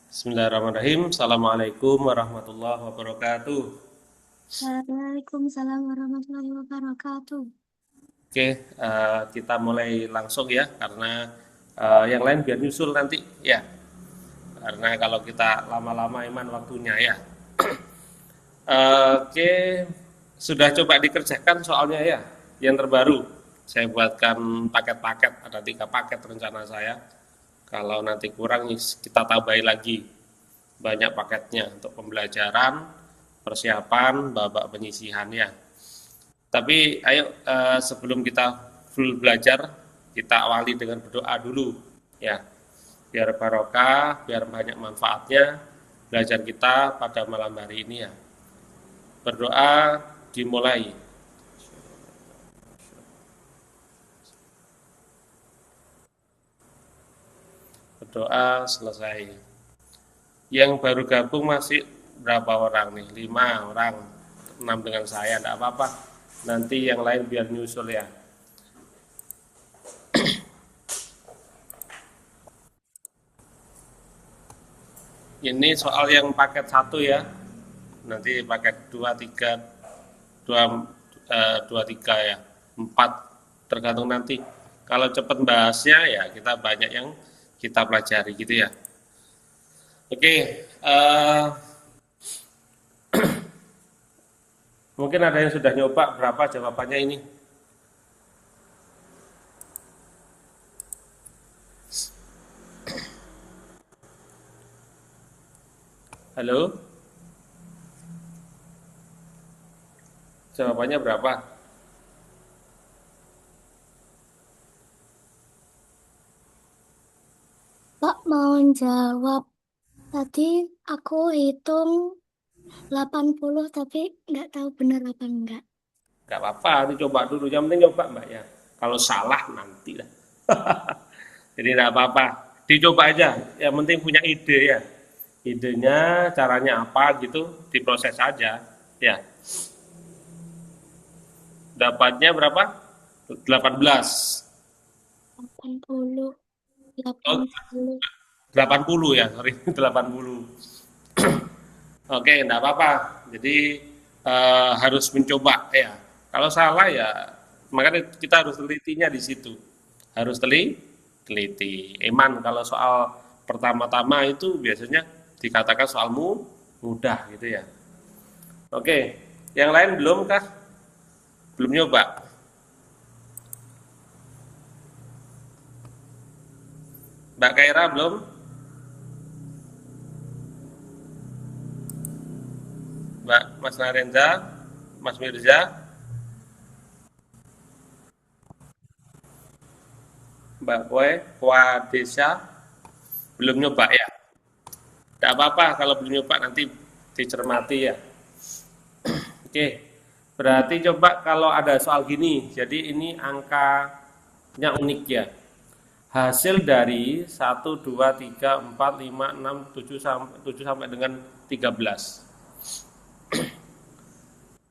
Bismillahirrahmanirrahim. Assalamualaikum warahmatullahi wabarakatuh. Waalaikumsalam warahmatullahi wabarakatuh. Oke, kita mulai langsung ya, karena yang lain biar nyusul nanti ya. Karena kalau kita lama-lama iman waktunya ya. Oke, sudah coba dikerjakan soalnya ya, yang terbaru. Saya buatkan paket-paket, ada 3 paket rencana saya. Kalau nanti kurang, kita tambahin lagi banyak paketnya untuk pembelajaran, persiapan, babak penyisihannya. Tapi ayo sebelum kita full belajar, kita awali dengan berdoa dulu ya. Biar barokah, biar banyak manfaatnya belajar kita pada malam hari ini ya. Berdoa dimulai. Berdoa selesai. Yang baru gabung masih berapa orang nih? 5 orang, 6 dengan saya, enggak apa-apa. Nanti yang lain biar nyusul ya. Ini soal yang paket 1 ya. Nanti paket 2, 3, 2, 2, 3 ya. 4 tergantung nanti. Kalau cepat bahasnya ya kita banyak yang kita pelajari gitu ya. Oke, mungkin ada yang sudah nyoba, berapa jawabannya ini? Halo? Jawabannya berapa? Pak mau jawab. Tadi aku hitung 80 tapi nggak tahu benar apa enggak. Gak apa-apa, dicoba dulu. Yang penting coba Mbak ya. Kalau salah nanti lah. Jadi tidak apa-apa. Dicoba aja. Yang penting punya ide ya. Idenya, caranya apa gitu, diproses aja. Ya. Dapatnya berapa? 18. 80, Oh, 80. 80 ya, sorry. 80. Oke, enggak apa-apa. Jadi harus mencoba ya. Kalau salah ya, makanya kita harus telitinya di situ. Harus teliti. Eman kalau soal pertama-tama itu biasanya dikatakan soalmu mudah gitu ya. Oke, yang lain belum kah? Belum nyoba. Mbak Kaira belum? Mbak Mas Narenza, Mas Mirza, Mbak Boy, Wadesa belum nyoba ya? Tidak apa-apa kalau belum nyoba nanti dicermati ya. Oke, berarti coba kalau ada soal gini, jadi ini angkanya unik ya. Hasil dari 1, 2, 3, 4, 5, 6, 7 sampai dengan 13.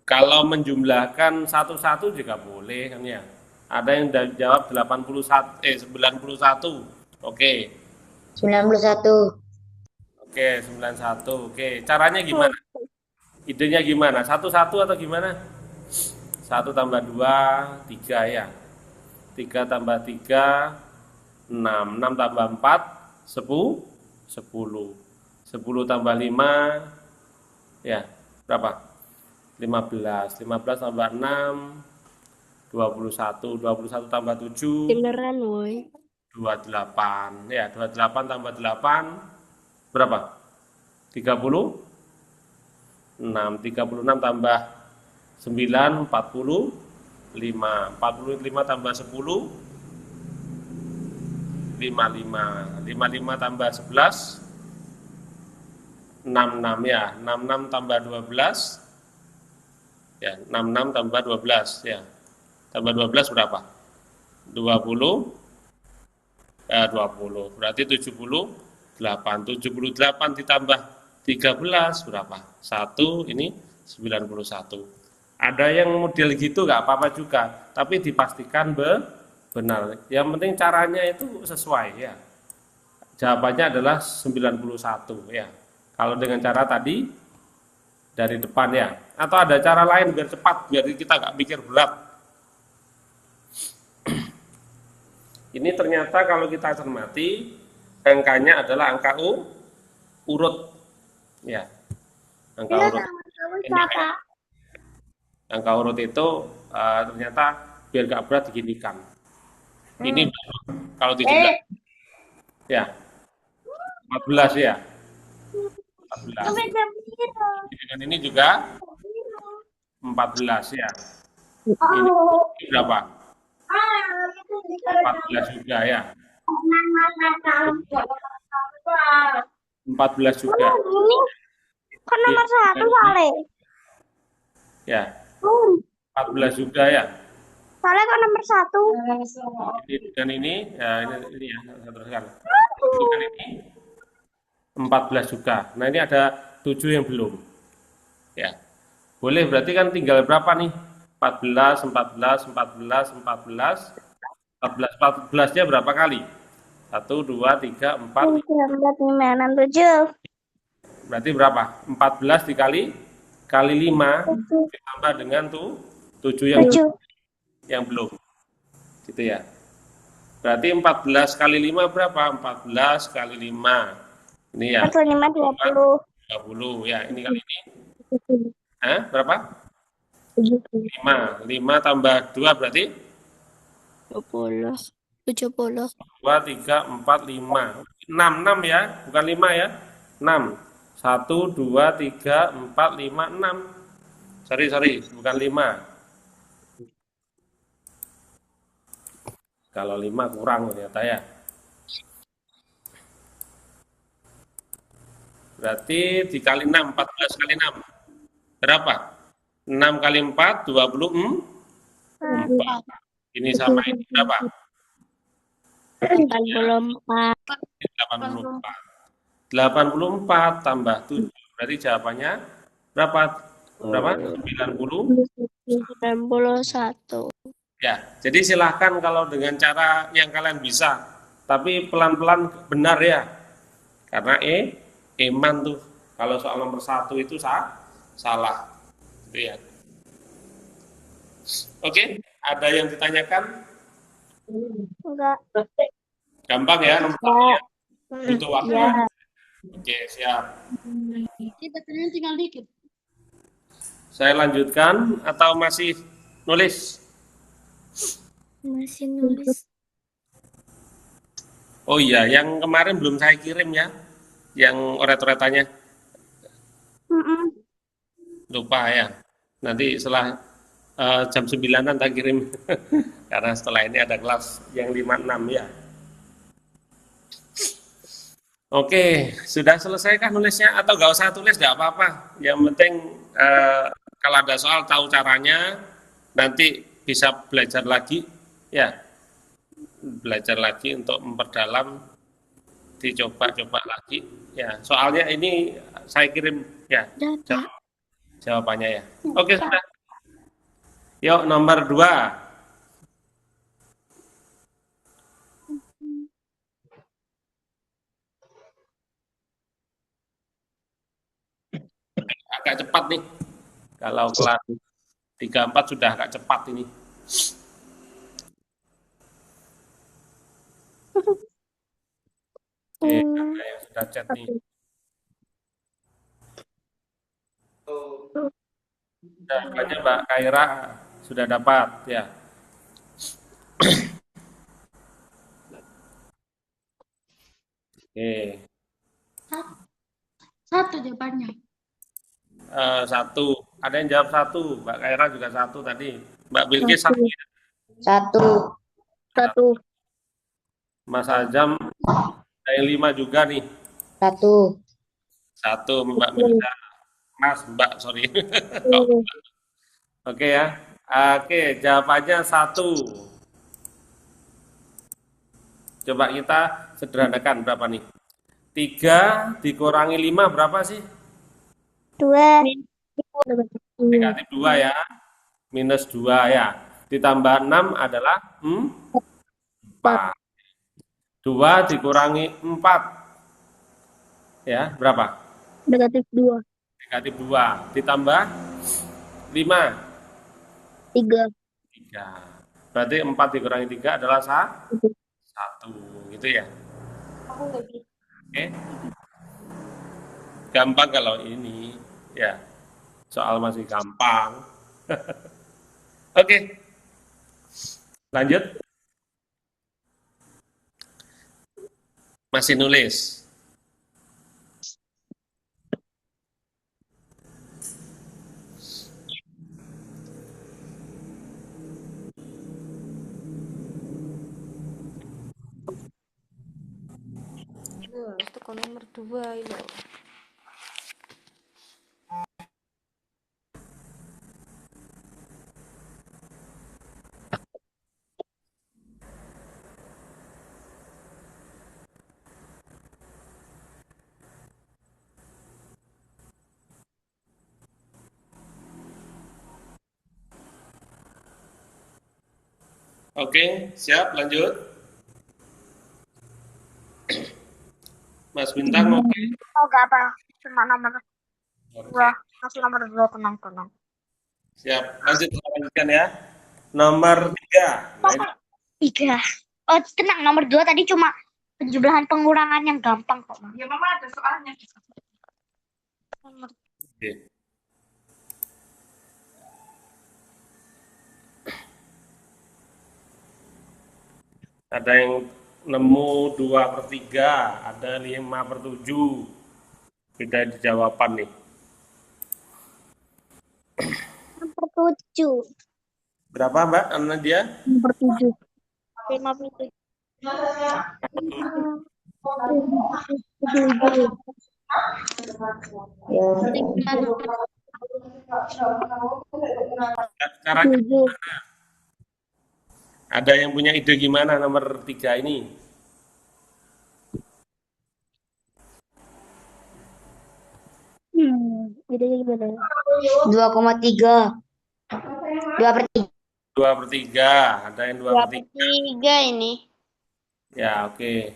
Kalau menjumlahkan satu-satu juga boleh kan ya. Ada yang jawab 81, 91. Oke. 91. Oke, 91. Oke, caranya gimana? Idenya gimana? Satu-satu atau gimana? Satu tambah 2 3 ya. 3 tambah 3 6. 6 tambah 4 10. 10. 10 tambah 5 ya, berapa? 15. 15 tambah 6 21. 21 tambah 7 Beneran, woi. 28. Ya, 28 tambah 8 berapa? 36. 36 tambah 9 45. 45 tambah 10 55. 55 tambah 11 66 ya. 66 tambah 12 ya. 66 tambah 12 ya. Tambah 12 berapa? 20 ya, 20. Berarti 78. 78 ditambah 13 berapa? 1 ini 91. Ada yang model gitu nggak apa-apa juga, tapi dipastikan benar. Yang penting caranya itu sesuai ya. Jawabannya adalah 91 ya. Kalau dengan cara tadi dari depan ya. Atau ada cara lain biar cepat, biar kita nggak mikir berat. Ini ternyata kalau kita cermati, angkanya adalah angka urut. Ya, angka urut. Ini angka urut itu ternyata biar nggak berat diginikan. Ini kalau dijumlah ya 14 ya. 14. Dengan ini juga 14 ya. Ini berapa? 14 juga ya. 14 juga. Kan nomor 1 Saleh. Ya. 14 juga ya. Saleh kan nomor 1. Ini dengan ini ya ini ya saya teruskan. Dengan ini 14 juga. Nah, ini ada 7 yang belum. Ya. Boleh berarti kan tinggal berapa nih? 14, 14, 14, 14, 14, 14-nya berapa kali? 1, 2, 3, 4, 5, 6, 7. berarti berapa? 14 kali 5 ditambah dengan 7 yang belum. Gitu ya. Berarti 14 kali 5 berapa? 14 kali 5. Ini ya. 45, 20. 20 ya. Ini kali ini. Berapa? 5. 5 tambah 2 berarti 20. 70. 2, 3, 4, 5. 6 ya, bukan 5 ya. 6. 1, 2, 3, 4, 5, 6. Sorry, bukan 5. Kalau 5 kurang ternyata ya. Berarti dikali 6, 14 kali 6. Berapa? 6 kali 4, 24. Ini sama ini berapa? 84. 84. 84 tambah 7. Berarti jawabannya berapa? Berapa? 90? 91. Ya, jadi silahkan kalau dengan cara yang kalian bisa, tapi pelan-pelan benar ya. Karena Eman tuh, kalau soal nomor 1 itu salah. Gitu ya. Oke, ada yang ditanyakan? Enggak. Gampang ya nomor 1 ya? Butuh waktu ya? Oke, siap. Kita tinggal dikit. Saya lanjutkan atau masih nulis? Masih nulis. Oh iya, yang kemarin belum saya kirim ya, yang oret-oretannya. Lupa ya. Nanti setelah jam 9-an tak kirim. Karena setelah ini ada kelas yang 5-6 ya. Oke, sudah selesaikah nulisnya? Atau nggak usah tulis, nggak apa-apa. Yang penting kalau ada soal tahu caranya, nanti bisa belajar lagi. Ya, belajar lagi untuk memperdalam, dicoba-coba lagi. Ya, soalnya ini saya kirim ya jawabannya ya. Oke, sudah. Yuk, nomor 2. Agak cepat nih. Kalau kelas 3-4 sudah agak cepat ini. Ada yang sudah chat nih. Jawabannya Mbak Kaira sudah dapat ya. Oke. Satu jawabannya. 1. Ada yang jawab 1. Mbak Kaira juga 1 tadi. Mbak Bilkis 1. 1. Mas Azam ada yang 5 juga nih. 1. 1 Mbak Mirza. Mbak, sorry. Oke ya. Oke, jawabannya 1. Coba kita sederhanakan berapa nih? 3 dikurangi 5 berapa sih? 2. Negatif 2 ya. Minus 2 ya. Ditambah 6 adalah 4. 2 dikurangi 4. Ya, berapa? Negatif 2. Negatif 2. Ditambah 5. 3. 3. Berarti 4 dikurangi 3 adalah 1. Gitu ya. Oke. Gampang kalau ini. Ya, soal masih gampang. Oke, lanjut. Masih nulis. Itu ke nomor 2 ini. Oke, siap, lanjut. Mas Bintang, oke. Oh, gak apa. Cuma nomor Oke, 2. Masih nomor 2, tenang. siap. Lanjut, kita lanjutkan ya. Nomor 3. Nomor 3. Oh, tenang. Nomor 2 tadi cuma penjumlahan pengurangan yang gampang kok, Mas. Ya, Mama ada soalnya. Nomor Oke. Ada yang nemu 2/3, ada 5/7. Beda di jawaban nih. nomor 7. Berapa, Mbak? Dia? Nomor 7. 57. Caranya 7. ada yang punya ide gimana nomor 3 ini? Bedanya gimana? 2,3. 2/3. 2/3. Ada yang 2/3. 2/3 ini. Ya, oke.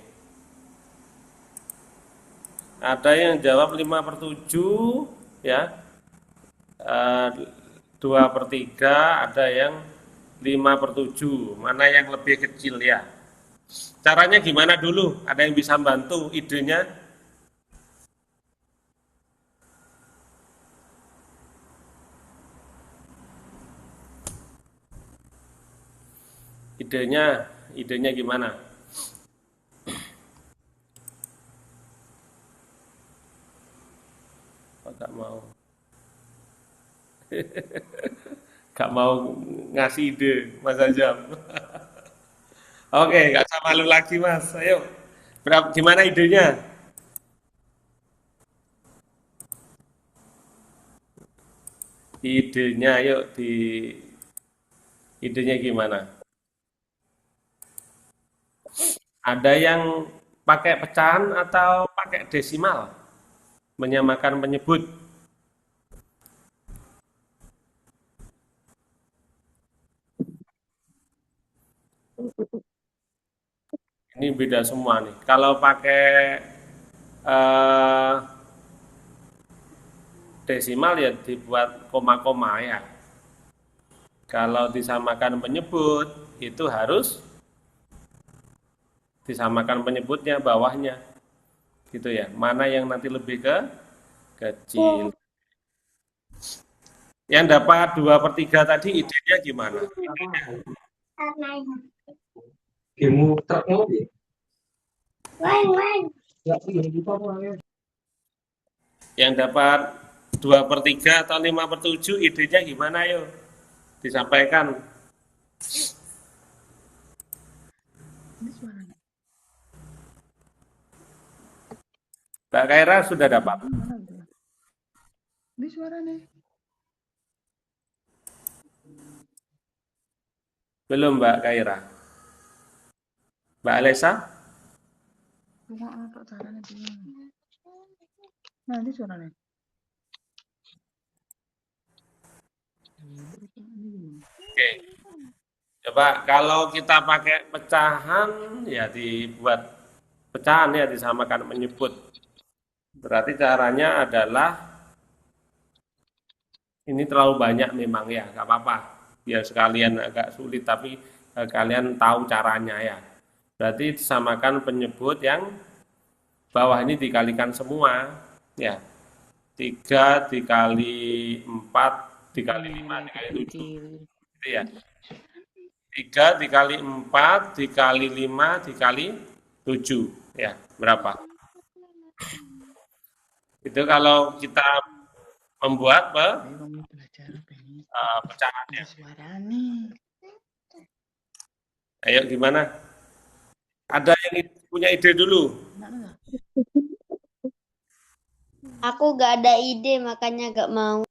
Ada yang jawab 5/7, ya. 2/3, ada yang 5/7. Mana yang lebih kecil ya? Caranya gimana dulu? Ada yang bisa bantu idenya? Idenya gimana? Oh, gak mau. Gak mau ngasih ide, Mas Azam. Oke, gak usah malu lagi, Mas. Ayo, gimana idenya? Idenya, yuk idenya gimana? Ada yang pakai pecahan atau pakai desimal? Menyamakan penyebut. Ini beda semua nih. Kalau pakai eh, desimal ya dibuat koma-koma ya. Kalau disamakan penyebut itu harus disamakan penyebutnya bawahnya. Gitu ya. Mana yang nanti lebih kecil. Yang dapat 2/3 tadi idenya gimana? Yang dapat 2/3 atau 5/7 idenya gimana yuk? Disampaikan. Mbak Kaira sudah dapat? Ini suaranya. Belum Mbak Kaira? Mbak Alesa? Nah, ini suaranya. Oke. Coba kalau kita pakai pecahan ya dibuat pecahan ya, disamakan menyebut. Berarti caranya adalah ini terlalu banyak memang ya, nggak apa-apa. Biar sekalian agak sulit tapi kalian tahu caranya ya. Berarti disamakan penyebut yang bawah ini dikalikan semua ya. 3 dikali 4 dikali 5 dikali 7 gitu ya. 3 dikali 4 dikali 5 dikali 7 ya, berapa? Itu kalau kita membuat pecahannya. Ayo gimana? Ada yang punya ide dulu? Aku gak ada ide, makanya gak mau.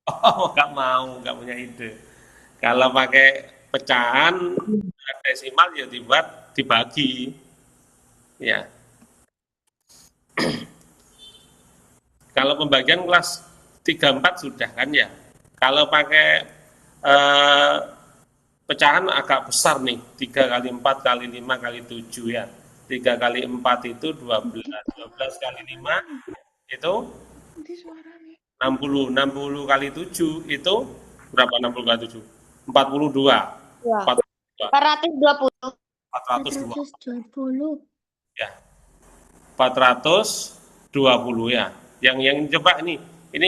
Oh, nggak mau, nggak punya ide. Kalau pakai pecahan desimal ya dibuat dibagi. Ya. Kalau pembagian kelas 3-4 sudah kan ya. Kalau pakai pecahan agak besar nih, 3 kali 4 kali 5 kali 7 ya. 3 kali 4 itu 12, 12 kali 5 itu 60, 60 kali 7 itu berapa 60 kali 7? 42. 420. 420 420. ya. 420 ya. Yang coba ini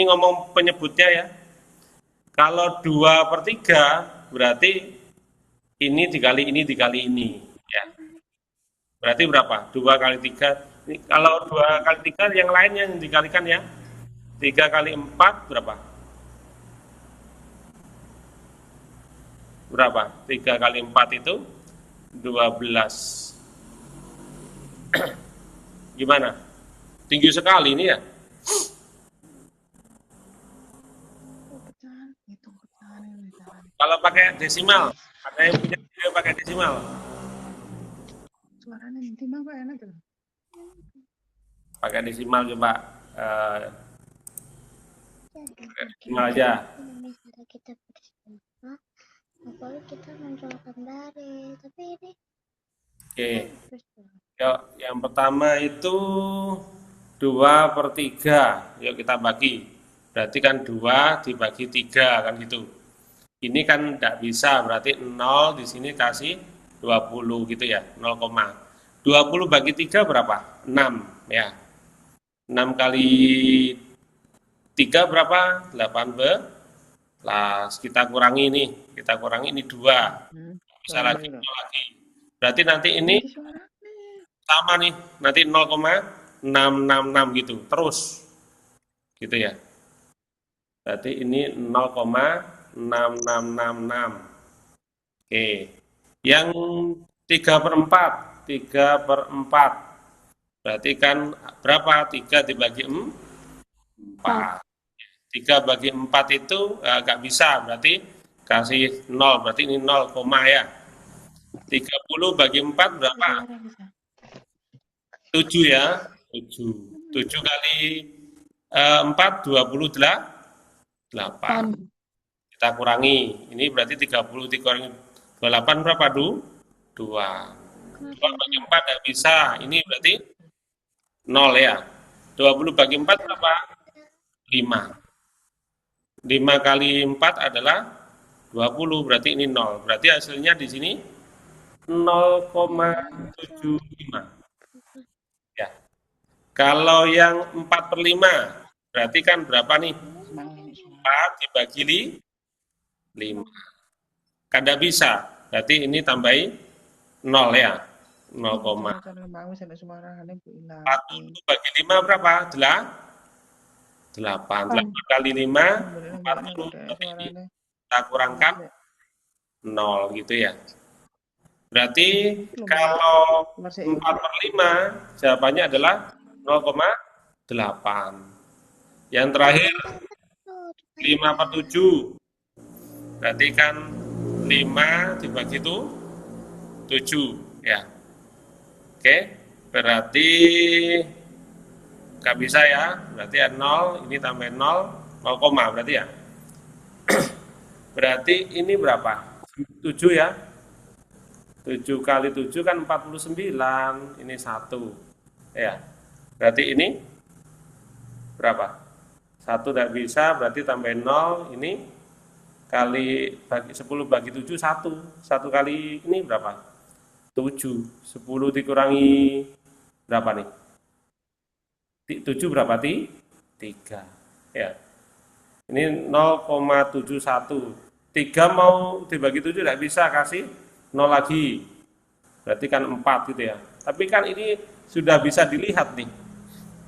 ngomong penyebutnya ya. Kalau 2/3 berarti ini dikali ini ya. Berarti berapa? 2 kali 3. Ini, kalau 2 kali 3 yang lainnya yang dikalikan ya. 3 kali 4 berapa? Berapa? 3 kali 4 itu 12. Gimana? Tinggi sekali ini ya. Kalau pakai desimal, ada yang punya video pakai desimal? Suaranya nanti mah Pak enak tuh. Pakai desimal coba. Desimal aja. Ini cara kita bersama, apalagi kita mencolokkan dari, tapi ini Oke. Yuk, yang pertama itu 2/3. Yuk kita bagi. Berarti kan 2 dibagi 3 kan gitu. Ini kan tidak bisa, berarti 0 di sini kasih 20 gitu ya, 0, 20 bagi 3 berapa? 6 ya. 6 kali 3 berapa? 18. Kita kurangi ini 2. Bisa lagi, 0 lagi. Berarti nanti ini sama nih, nanti 0,666 gitu, terus. Gitu ya. Berarti ini 0,6666. Oke. Yang 3/4. 3/4. Berarti kan berapa? 3 dibagi 4. 3 bagi 4 itu nggak bisa, berarti kasih 0, berarti ini 0, ya. 30 bagi 4 berapa? 7 ya. 7. 7 kali 4, 28. Kita kurangi. Ini berarti 30 dikurangi 28 berapa, 2? 2 bagi 4 tidak bisa. Ini berarti 0 ya. 20 bagi 4 berapa? 5. 5 kali 4 adalah 20, berarti ini 0. Berarti hasilnya di sini 0,75. Ya. Kalau yang 4/5, berarti kan berapa nih? 4 dibagi 5. Kan tidak bisa. Berarti ini tambahi 0 ya. 0, 40 bagi 5 berapa? 8. 8 kali 5, 40. Kita kurangkan 0 gitu ya. Berarti kalau 4/5 jawabannya adalah 0,8. Yang terakhir 5/7. Berarti kan 5 dibagi itu 7 ya. Oke, berarti nggak bisa ya. Berarti ya 0, ini tambah 0, 0, berarti ya. Berarti ini berapa? 7 ya. 7 kali 7 kan 49. Ini 1. Ya, berarti ini berapa? 1 tidak bisa, berarti tambahin 0, ini kali bagi 10 bagi 7, 1. 1 kali ini berapa? 7. 10 dikurangi berapa nih? 7 berapa? 3. Ya. Ini 0,71. 3 mau dibagi 7 tidak bisa, kasih 0 lagi. Berarti kan 4 gitu ya. Tapi kan ini sudah bisa dilihat nih.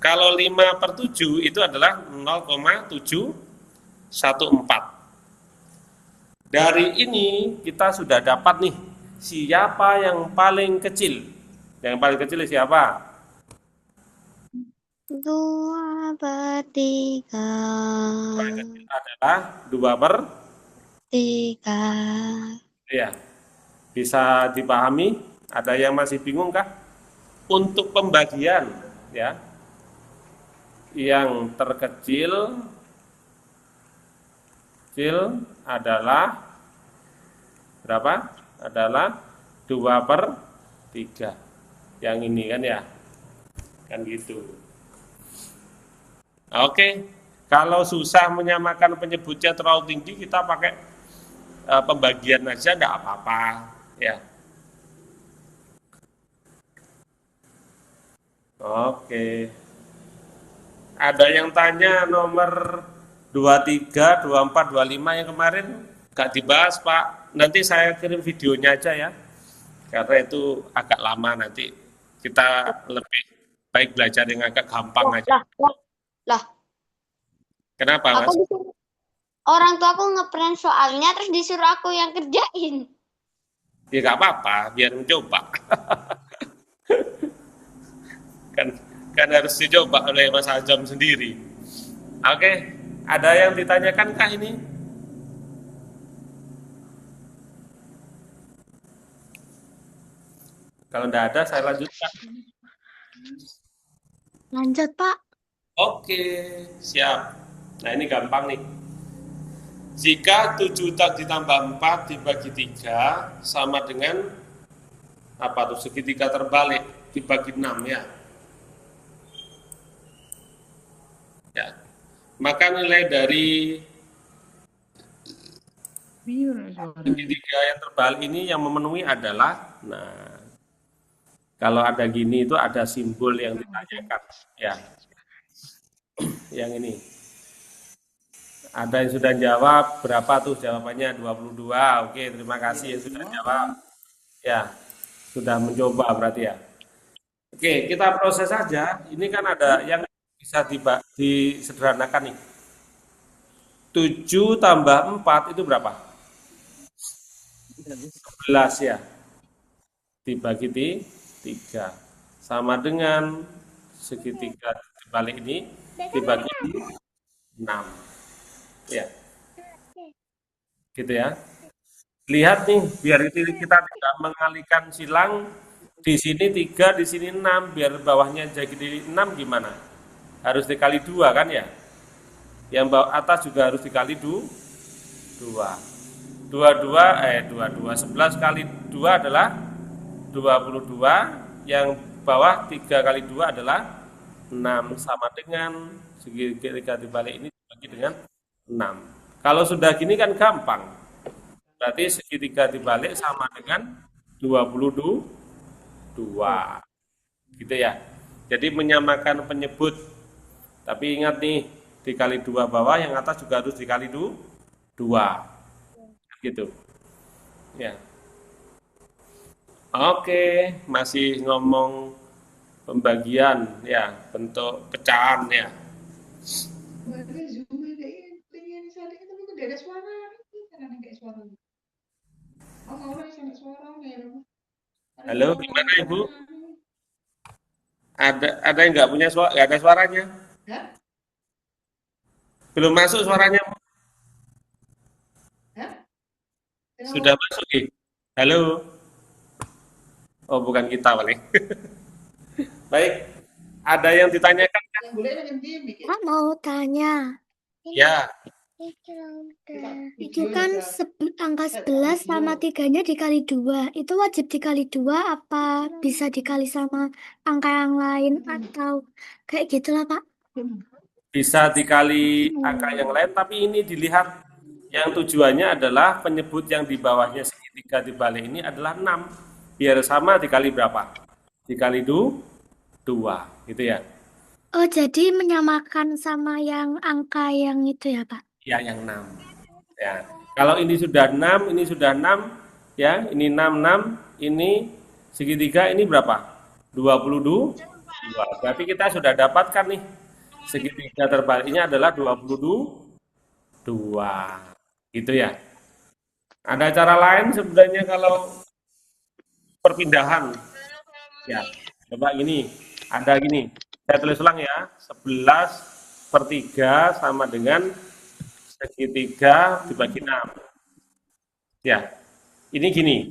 Kalau 5/7 itu adalah 0,714. Dari ini kita sudah dapat nih, siapa yang paling kecil? Yang paling kecil siapa? 2/3. Paling kecil adalah 2/3. 3. Ya, bisa dipahami? Ada yang masih bingung kah? Untuk pembagian, ya, yang terkecil adalah berapa? Adalah 2/3. Yang ini kan ya, kan gitu. Oke, kalau susah menyamakan penyebutnya terlalu tinggi, kita pakai pembagian aja, enggak apa-apa, ya. Oke. Ada yang tanya nomor 23, 24, 25 yang kemarin nggak dibahas, Pak. Nanti saya kirim videonya aja ya. Karena itu agak lama, nanti kita lebih baik belajar yang agak gampang aja. Lah, Kenapa, Mas? aku disuruh orang tua aku ngeprint soalnya terus disuruh aku yang kerjain. Ya nggak apa-apa, biar mencoba. kan harus dicoba oleh Mas Azam sendiri. Oke, ada yang ditanyakan kah ini? Kalau tidak ada, saya lanjutkan. Lanjut, Pak. Oke, siap. Nah, ini gampang nih. Jika 7 ditambah 4 dibagi 3 sama dengan apa tuh? Segitiga terbalik dibagi 6 ya. Ya. Maka nilai dari segitiga yang terbalik ini yang memenuhi adalah, nah, kalau ada gini itu ada simbol yang ditanyakan, ya. Yang ini. Ada yang sudah jawab, berapa tuh jawabannya? 22. Oke, terima kasih yang sudah jawab. Ya, sudah mencoba berarti ya. Oke, kita proses saja. Ini kan ada yang bisa disederhanakan nih. 7 tambah 4 itu berapa? 11 ya. Dibagi 3. Sama dengan segitiga dibalik ini dibagi 6. Ya. Gitu ya. Lihat nih, biar kita tidak mengalihkan silang. Di sini 3, di sini 6, biar bawahnya jadi 6 gimana? Harus dikali 2 kan ya? Yang bawah atas juga harus dikali 2. 11 kali 2 adalah 22, yang bawah 3 kali 2 adalah 6, sama dengan segitiga dibalik ini dibagi dengan 6. Kalau sudah gini kan gampang. Berarti segitiga dibalik sama dengan 22. Gitu ya. Jadi menyamakan penyebut. Tapi ingat nih, dikali 2 bawah, yang atas juga harus dikali 2. Gitu. Ya. Oke, masih ngomong pembagian ya, bentuk pecahan ya. Halo, gimana Ibu? Ada yang nggak punya suara, nggak ada suaranya? Belum masuk suaranya? Sudah masuk nih. Halo. Oh, bukan kita paling. Baik. Ada yang ditanyakan? Pak mau tanya. Ya. Itu kan angka 11 sama 3-nya dikali 2. Itu wajib dikali 2 apa bisa dikali sama angka yang lain atau kayak gitulah, Pak? Bisa dikali angka yang lain, tapi ini dilihat yang tujuannya adalah penyebut yang di bawahnya segitiga dibalik ini adalah 6. Biar sama dikali berapa? Dikali 2, gitu ya. Oh, jadi menyamakan sama yang angka yang itu ya, Pak? Ya, yang 6. Ya. Kalau ini sudah 6, ini sudah 6, ya, ini 6, ini segitiga ini berapa? 22. Berarti kita sudah dapatkan nih. Segitiga terbaliknya adalah 22. Gitu ya. Ada cara lain sebenarnya kalau perpindahan. Ya, coba gini. Ada gini. Saya tulis ulang ya. 11/3 sama dengan segitiga dibagi 6. Ya, ini gini,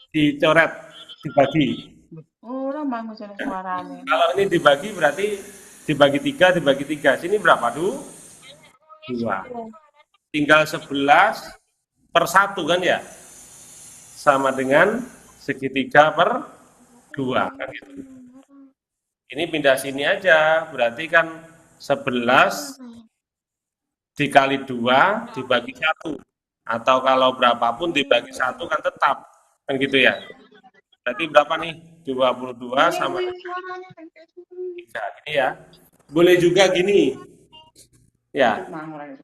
dicoret, dibagi. Orang bangun suaranya. Kalau ini dibagi berarti dibagi 3. Sini berapa? 2. Tinggal 11/1 kan ya? Sama dengan segitiga per 2 kan gitu. Ini pindah sini aja, berarti kan 11 dikali 2 dibagi 1. Atau kalau berapapun dibagi 1 kan tetap. Kan gitu ya. Berarti berapa nih? 22 sama 3. Ini ya. Boleh juga gini. Ya.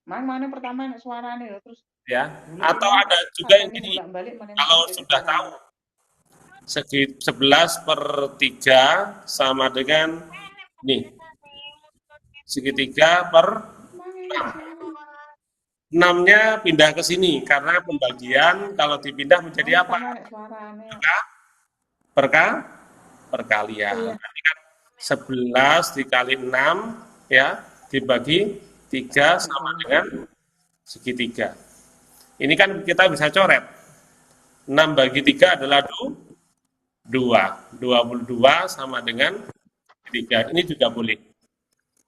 Mana pertama suaranya terus Ya. Atau ada juga yang gini. Kalau sudah tahu 11/3 sama dengan nih. Segitiga per 6-nya pindah ke sini karena pembagian kalau dipindah menjadi apa? Perkalian. Berarti kan 11 dikali 6 ya dibagi 3 sama dengan segitiga. Ini kan kita bisa coret. 6 bagi 3 adalah 2. 22 sama dengan 3. Ini juga boleh.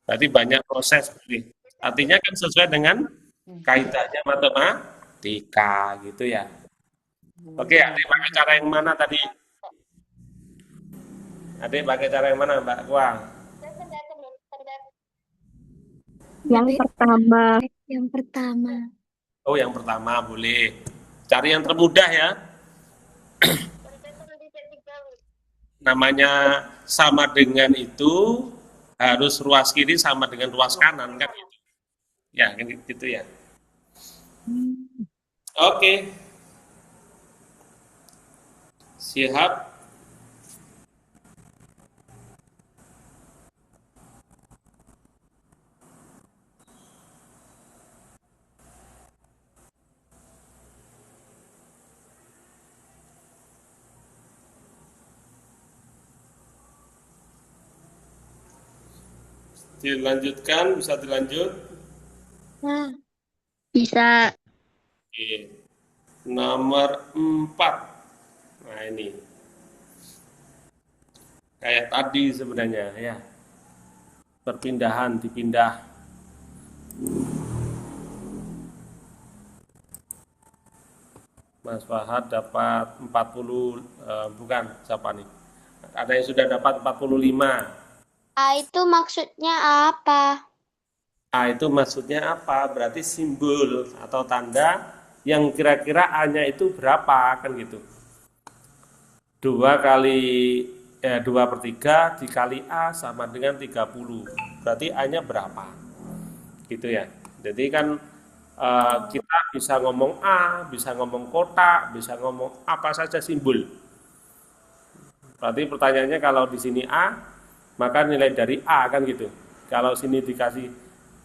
Berarti banyak proses. Artinya kan sesuai dengan kaitannya matematika gitu ya. Oke, adik pakai cara yang mana tadi? Adik pakai cara yang mana, Mbak Kuang? Yang pertama. Yang pertama. Oh, yang pertama boleh. Cari yang termudah ya. Namanya sama dengan itu harus ruas kiri sama dengan ruas kanan kan gitu. Ya, gitu ya. Oke. Siap. Dilanjutkan, bisa dilanjut? Nah, Bisa. Oke. Nomor 4. Nah, ini. Kayak tadi sebenarnya ya. Perpindahan, dipindah. Mas Fahad dapat 40, bukan, siapa nih? Ada yang sudah dapat 45. Itu maksudnya apa? Itu maksudnya apa? Berarti simbol atau tanda yang kira-kira A-nya itu berapa, kan gitu. 2/3 dikali A sama dengan 30. Berarti A-nya berapa? Gitu ya. Jadi kan kita bisa ngomong A, bisa ngomong kotak, bisa ngomong apa saja simbol. Berarti pertanyaannya kalau di sini A, maka nilai dari A kan gitu. Kalau sini dikasih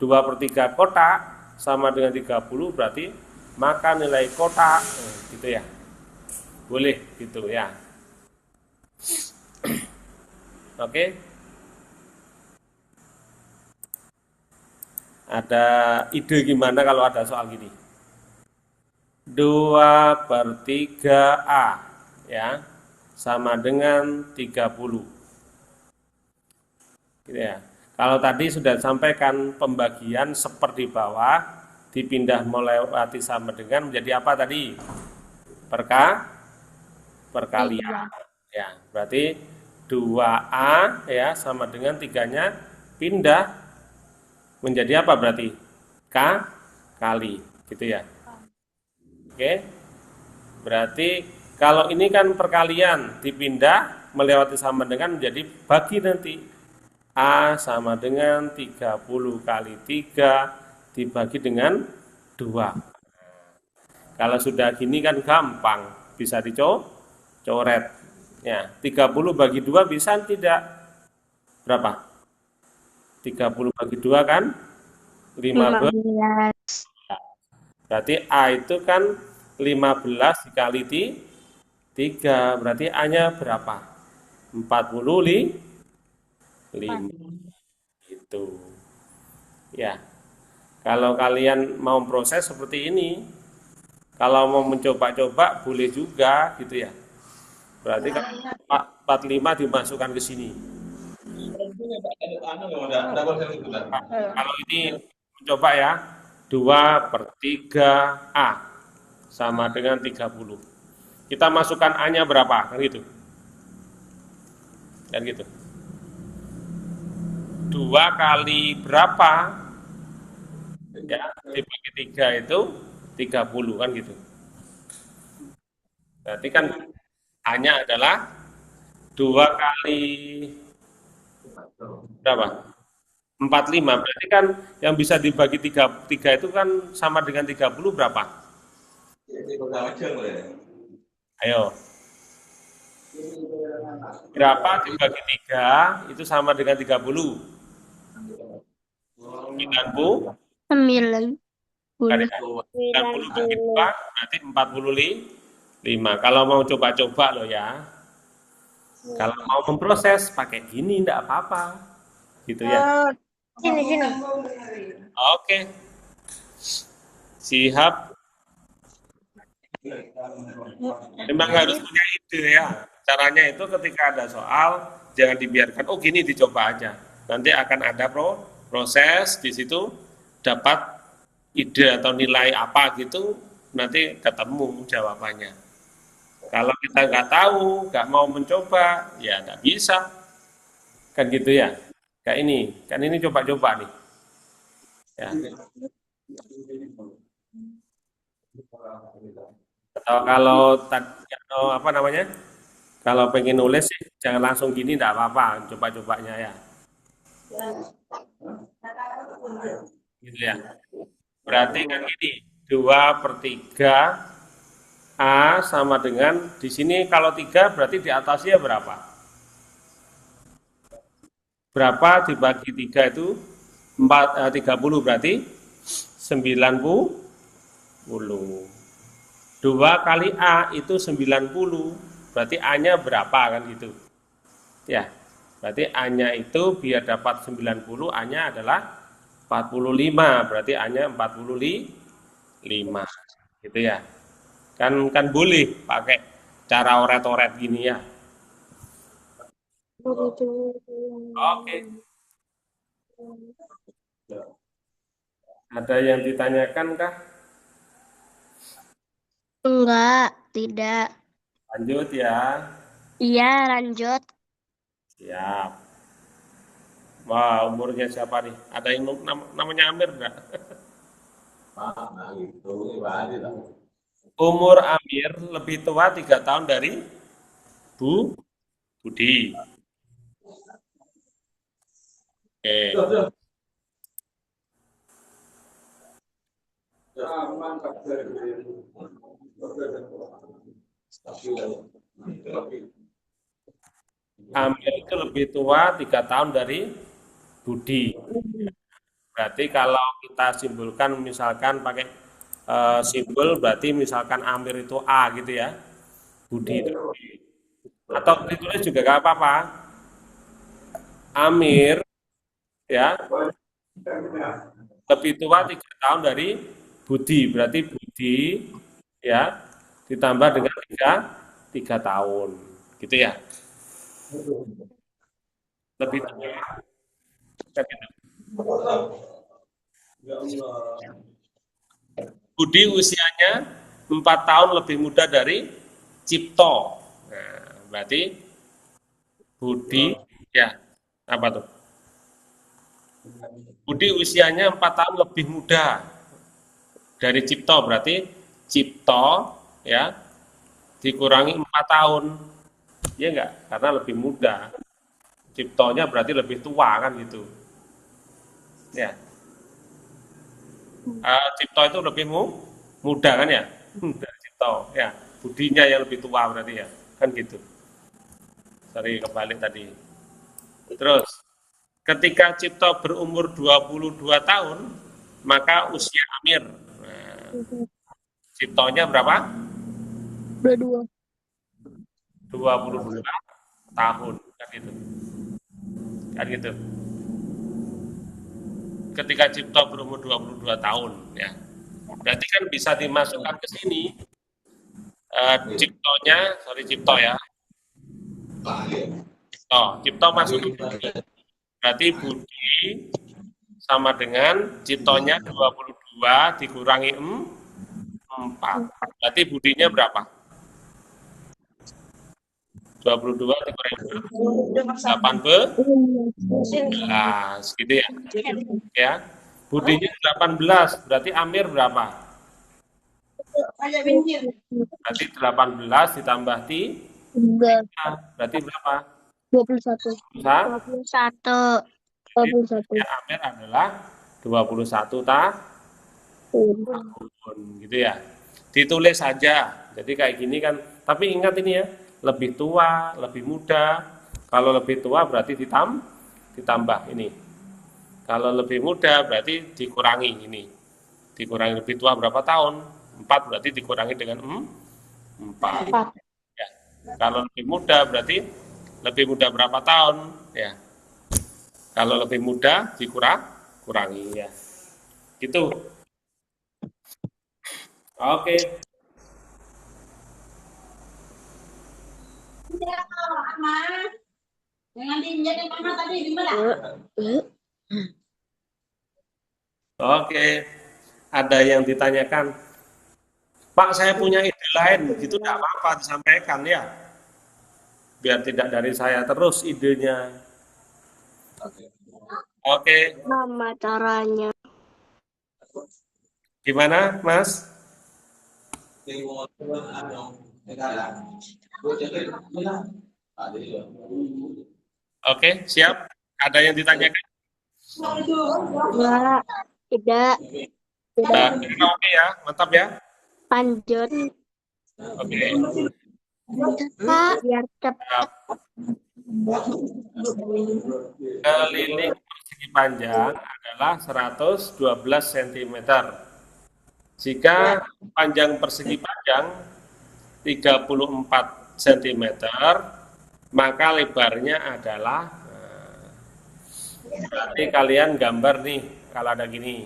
2/3 kotak sama dengan 30 berarti maka nilai kotak gitu ya. Boleh gitu ya. Oke. Ada ide gimana kalau ada soal gini? 2/3 A ya sama dengan 30. Gitu ya. Kalau tadi sudah sampaikan pembagian seperti bawah, dipindah melewati sama dengan menjadi apa tadi? Perkalian. Ya, berarti 2A ya sama dengan 3-nya pindah menjadi apa berarti? K kali, gitu ya. Oke. Berarti kalau ini kan perkalian dipindah melewati sama dengan menjadi bagi nanti. A sama dengan 30 kali 3 dibagi dengan 2. Kalau sudah gini kan gampang, bisa dicoret. Ya, 30 bagi 2 bisa tidak? Berapa? 30 bagi 2 kan 15. Berarti A itu kan 15 dikali 3, berarti A-nya berapa? 45. Itu. Ya. Kalau kalian mau proses seperti ini, kalau mau mencoba-coba boleh juga gitu ya. Berarti kan 45 dimasukkan ke sini. Kalau ini mencoba ya, 2/3A sama dengan 30. Kita masukkan A-nya berapa? Kan gitu. Dan gitu. 2 kali berapa? Ya, dibagi 3 itu 30 kan gitu. Berarti kan A-nya adalah 2 kali berapa? 45. Berarti kan yang bisa dibagi 3 itu kan sama dengan 30 berapa? Ayo. Berapa dibagi 3 itu sama dengan 30? 90. 90 bagi 2 berarti 45. Kalau mau coba-coba loh ya. Kalau mau memproses pakai gini enggak apa-apa. Gitu ya. Sini. Oke. Siap. Memang harus punya ide ya. Caranya itu ketika ada soal jangan dibiarkan oh gini dicoba aja. Nanti akan ada proses di situ dapat ide atau nilai apa gitu nanti ketemu jawabannya. Kalau kita nggak tahu, nggak mau mencoba, ya nggak bisa. Kan gitu ya. Kayak ini, kan ini coba-coba nih. Ya. Atau kalau apa namanya? Kalau pengen nulis sih jangan langsung gini enggak apa-apa, coba-cobanya ya. Gitu ya. Berarti kan gini, 2/3 A sama dengan di sini kalau 3 berarti di atasnya berapa? Berapa dibagi 3 itu 30 berarti 90. 2 kali A itu 90, berarti A-nya berapa kan gitu. Ya, berarti A-nya itu biar dapat 90, A-nya adalah 45, berarti A-nya 45. Gitu ya. Kan boleh pakai cara oret-oret gini ya. Oke. Ada yang ditanyakan kah? Enggak, tidak. Lanjut ya. Iya, lanjut. Siap. Wah, umurnya siapa nih? Ada yang namanya Amir enggak? Umur Amir lebih tua 3 tahun dari Budi. Oke. Amir itu lebih tua 3 tahun dari Budi. Berarti kalau kita simpulkan misalkan pakai simbol berarti misalkan Amir itu A gitu ya. Budi itu B. Atau ditulis juga gak apa-apa. Amir ya lebih tua 3 tahun dari Budi. Berarti Budi ya ditambah dengan 3 tahun. Gitu ya. Lebih tua. Budi usianya 4 tahun lebih muda dari Cipto. Nah, berarti Budi, ya, apa tuh? Budi usianya 4 tahun lebih muda dari Cipto, berarti Cipto, ya, dikurangi 4 tahun. Iya enggak? Karena lebih muda. Ciptonya berarti lebih tua kan gitu. Ya. Cipto itu lebih muda kan ya? Dari Cipto, ya. Budinya yang lebih tua berarti ya. Kan gitu. Sorry kebalik tadi. Terus, ketika Cipto berumur 22 tahun, maka usia Amir. Nah, Ciptonya berapa? 22. 22 tahun kan gitu. Kan gitu. Ketika Cipto berumur 22 tahun ya. Berarti kan bisa dimasukkan ke sini Cipto ya. Cipto masuk ke sini. Berarti Budi sama dengan Ciptonya 22 dikurangi 4. Berarti Budinya berapa? 22 dikurangi 18 gitu ya. Ya. Budinya 18, berarti Amir berapa? Berarti 18 ditambah 3, berarti berapa? 21. 21. 21. Ya, Amir adalah 21 tahun gitu ya. Ditulis saja. Jadi kayak gini kan, tapi ingat ini ya, lebih tua, lebih muda. Kalau lebih tua berarti ditambah ini. Kalau lebih muda berarti dikurangi ini. Dikurangi lebih tua berapa tahun? 4 berarti dikurangi dengan 4. Ya. Kalau lebih muda berarti lebih muda berapa tahun? Ya. Kalau lebih muda dikurangi ya. Gitu. Oke. Oke. Ada yang ditanyakan, Pak, saya punya ide lain, gitu tidak apa-apa disampaikan ya. Biar tidak dari saya terus idenya. Oke. Nama caranya. Gimana, Mas? Oke, siap. Ada yang ditanyakan? Enggak, tidak. Oke ya, mantap ya. Lanjut. Oke. Pak, biar cepat. Keliling persegi panjang adalah 112 cm. Jika panjang persegi panjang 34 cm, maka lebarnya adalah, berarti kalian gambar nih, kalau ada gini,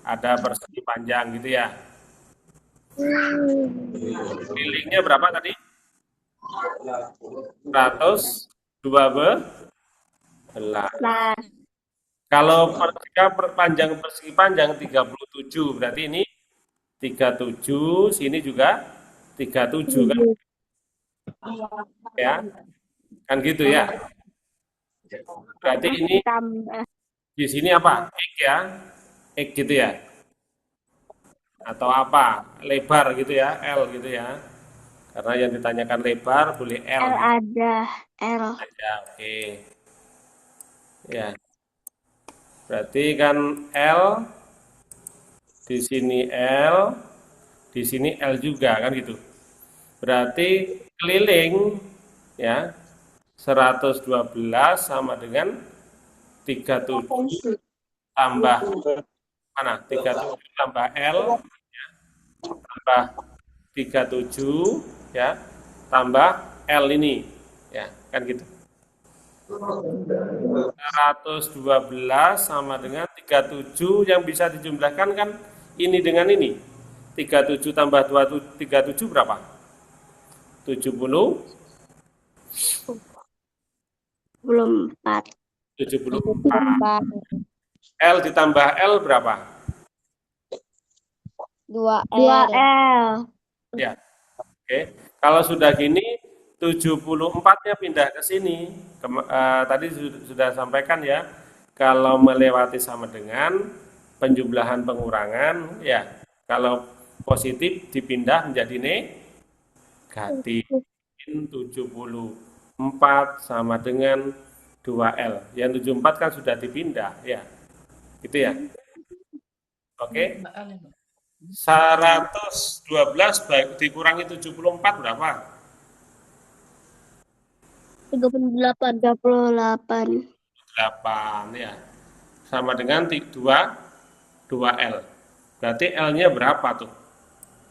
ada persegi panjang gitu ya. Kelilingnya berapa tadi? 112. Nah, Kalau panjang persegi panjang 37, berarti ini 37, sini juga 37 kan? Ya, kan gitu ya. Berarti ini tambah. di sini apa? X ya, X gitu ya. Atau apa? Lebar gitu ya, L gitu ya. Karena yang ditanyakan lebar boleh L. L ada. L. Aja, oke. Ya. Berarti kan L, di sini L, di sini L juga kan gitu. Berarti keliling ya 112 sama dengan 37 tambah mana? 37 tambah L ya, tambah 37 ya tambah L ini ya kan gitu. 112 sama dengan 37 yang bisa dijumlahkan kan ini dengan ini. 37 tambah 37 berapa? 70 Belum 4. 74. L ditambah L berapa? 2L. 2L. Ya, oke. Kalau sudah gini, 74-nya pindah ke sini. Tadi sudah sampaikan ya, kalau melewati sama dengan penjumlahan pengurangan, ya. Kalau positif dipindah menjadi negatif. 74 sama dengan 2L. Yang 74 kan sudah dipindah, ya. Gitu ya. Oke. 112 dikurangi 74 berapa? 38. 38. 8 ya. Sama dengan 2L. Berarti L-nya berapa tuh?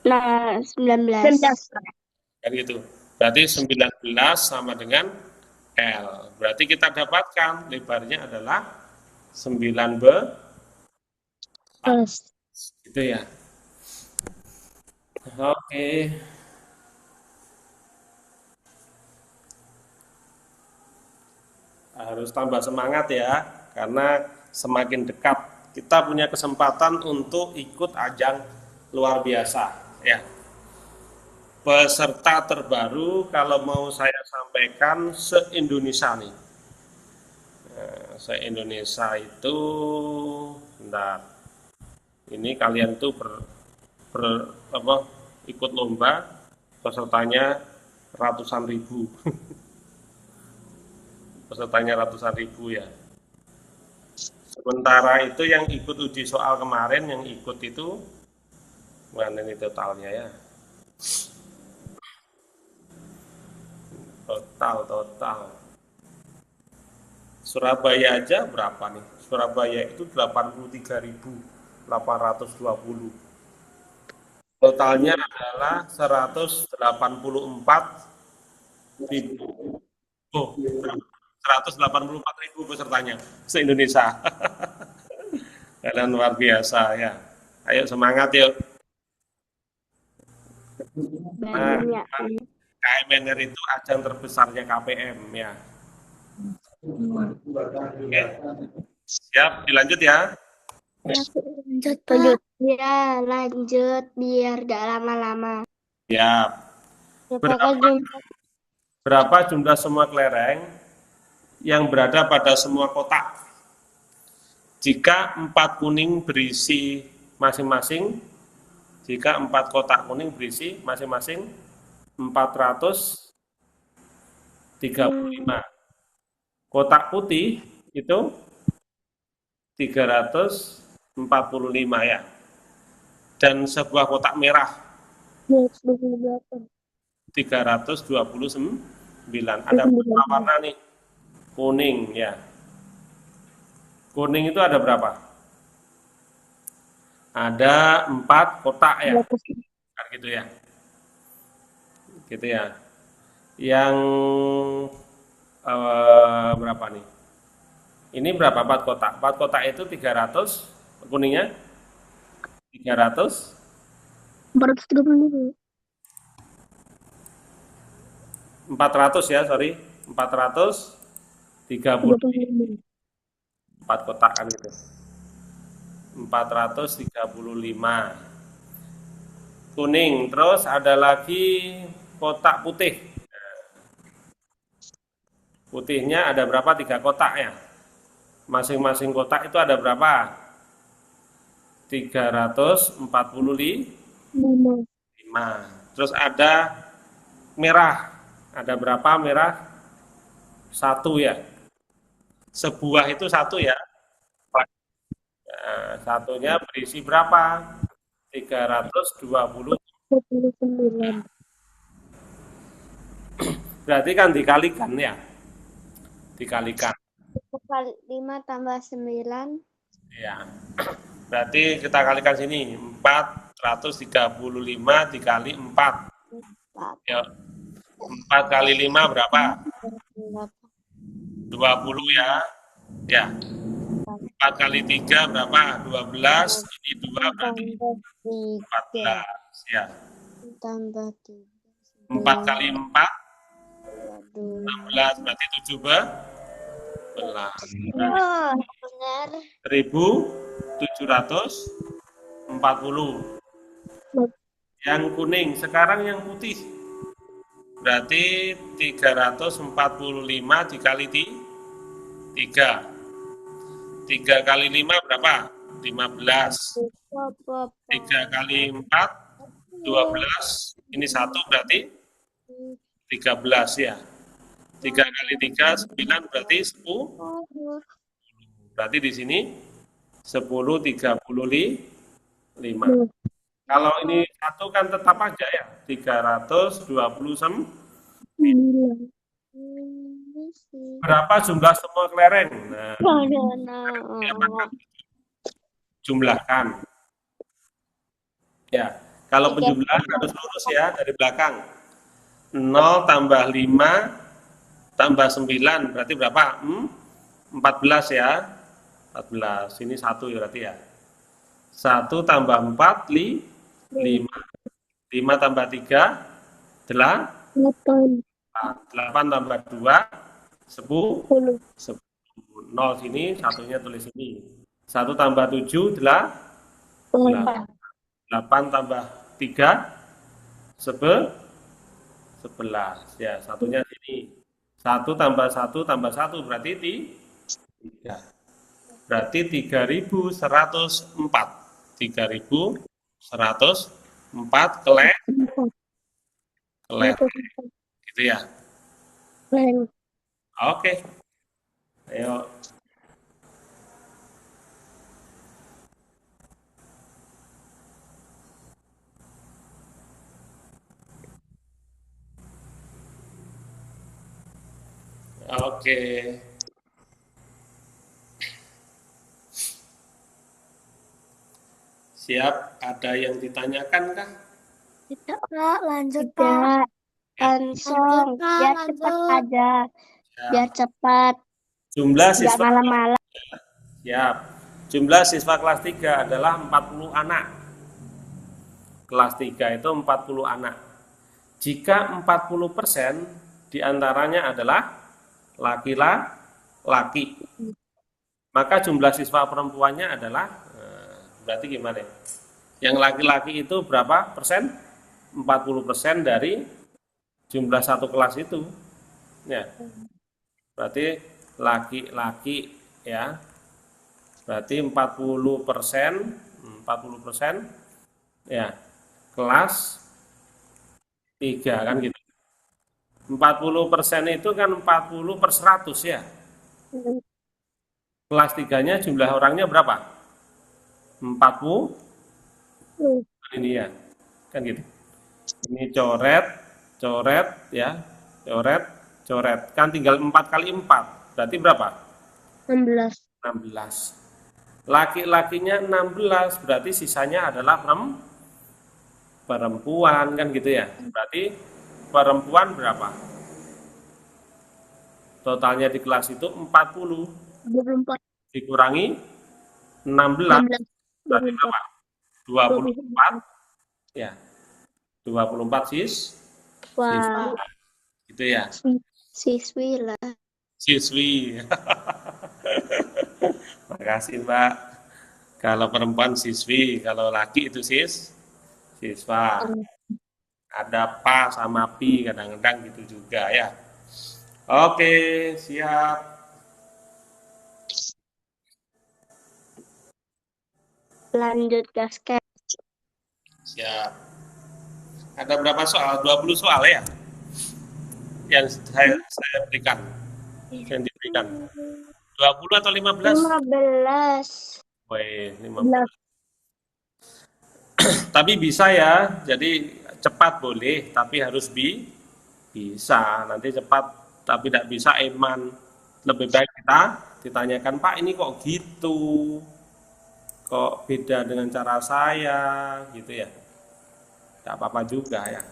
Nah, 19. Kan gitu. Berarti 19 sama dengan L. Berarti kita dapatkan lebarnya adalah 19. Gitu ya. Oke. Harus tambah semangat ya, karena semakin dekat kita punya kesempatan untuk ikut ajang luar biasa ya. Peserta terbaru kalau mau saya sampaikan se-Indonesia nih. Se-Indonesia itu, bentar. Ini kalian tuh ikut lomba, pesertanya ratusan ribu. Pesertanya ratusan ribu ya. Sementara itu yang ikut uji soal kemarin, yang ikut itu, mana ini totalnya ya? Total. Surabaya aja berapa nih? Surabaya itu 83.820. Totalnya adalah 184.000. Oh, 184.000 pesertanya se-Indonesia. Kalian luar biasa ya. Ayo semangat yuk. Nah, KMNR itu ajang terbesarnya KPM ya. Oke. Siap, dilanjut ya. Lanjut, Pak. Ya, lanjut biar gak lama-lama. Siap. Berapa jumlah semua kelereng yang berada pada semua kotak? Jika 4 kuning berisi masing-masing, jika 4 kotak kuning berisi masing-masing 435. Kotak putih itu 345 ya. Dan sebuah kotak merah 329. Ada berapa warna nih? Kuning ya. Kuning itu ada berapa? Ada 4 kotak ya. Kan gitu ya. Gitu ya. Yang berapa nih? Ini berapa 4 kotak? 4 kotak itu 300, kuningnya 300 435. 400 ya, sorry. 430. 4 kotak kan itu. 435. Kuning, terus ada lagi kotak putih. Putihnya ada berapa? 3 kotak ya. Masing-masing kotak itu ada berapa? 345. Terus ada merah. Ada berapa merah? 1 ya. Sebuah itu 1 ya. Nah, satunya berisi berapa? 329. Berarti kan dikalikan ya. Dikalikan. 5 tambah 9. Ya. Berarti kita kalikan sini. 435 dikali 4. Ya. 4 kali 5 berapa? 20 ya. Ya. 4 kali 3 berapa? 12. Ini 2 berarti 14. Ya. Tambah 3. 4 kali 4 16 berarti 17. Benar. 1740. Yang kuning, sekarang yang putih. Berarti 345 dikali 3. 3 kali 5 berapa? 15. 3 kali 4, 12. Ini 1 berarti 13 ya. 3 kali 3, 9 berarti 10. Berarti di sini 10, 35. Kalau ini 1 kan tetap aja ya. 329. Berapa jumlah semua kelereng? Nah, jumlahkan. Ya, kalau penjumlahan harus lurus ya dari belakang. 0 tambah 5 tambah 9 berarti berapa? 14 ya. 14. Ini 1 ya berarti ya. 1 tambah 4, 5. 5 tambah 3, 8. 8 tambah 2, 10. 0 sini, satunya tulis ini. 1 tambah 7, 8. 8 tambah 3, 11. Ya, satunya sini. 1 tambah 1 tambah 1 berarti 3. Berarti 3.104. 3.104 kelereng. Gitu ya. Oke. Ayo. Oke. Siap, ada yang ditanyakan kah? Tidak, Pak. Lanjut, Pak. Langsung, Pak, biar lanjut. cepat aja, Ya. biar cepat, Jumlah nggak siswa malam-malam. Siap. Jumlah siswa kelas 3 adalah 40 anak. Kelas 3 itu 40 anak. Jika 40% diantaranya adalah laki-laki, maka jumlah siswa perempuannya adalah, berarti gimana? Yang laki-laki itu berapa persen? 40% dari jumlah satu kelas itu. Ya. Berarti laki-laki ya. Berarti 40%, 40% ya. Kelas 3 kan gitu. 40% itu kan 40 per 100 ya. Kelas 3-nya jumlah orangnya berapa? 40. Ini ya. Kan gitu. Ini coret ya. Coret. Kan tinggal 4 kali 4. Berarti berapa? 16. Laki-lakinya 16, berarti sisanya adalah perempuan kan gitu ya. Berarti perempuan berapa? Totalnya di kelas itu 40 24. dikurangi 16 berarti berapa? 24 ya. 24 Wah, gitu ya. siswi lah. Siswi. Makasih Mbak. Kalau perempuan siswi, kalau laki itu siswa. Ada pa sama pi kadang-kadang gitu juga ya. Oke, siap. Lanjut gasket. Siap. Ada berapa soal? 20 soal ya? Yang saya berikan. Yang diberikan. 20 atau 15? 15. Woi, 15. Tapi bisa ya. Jadi cepat boleh, tapi harus bisa. Nanti cepat, tapi tidak bisa eman. Lebih baik kita ditanyakan, Pak ini kok gitu? Kok beda dengan cara saya? Gitu ya. Tidak apa-apa juga ya.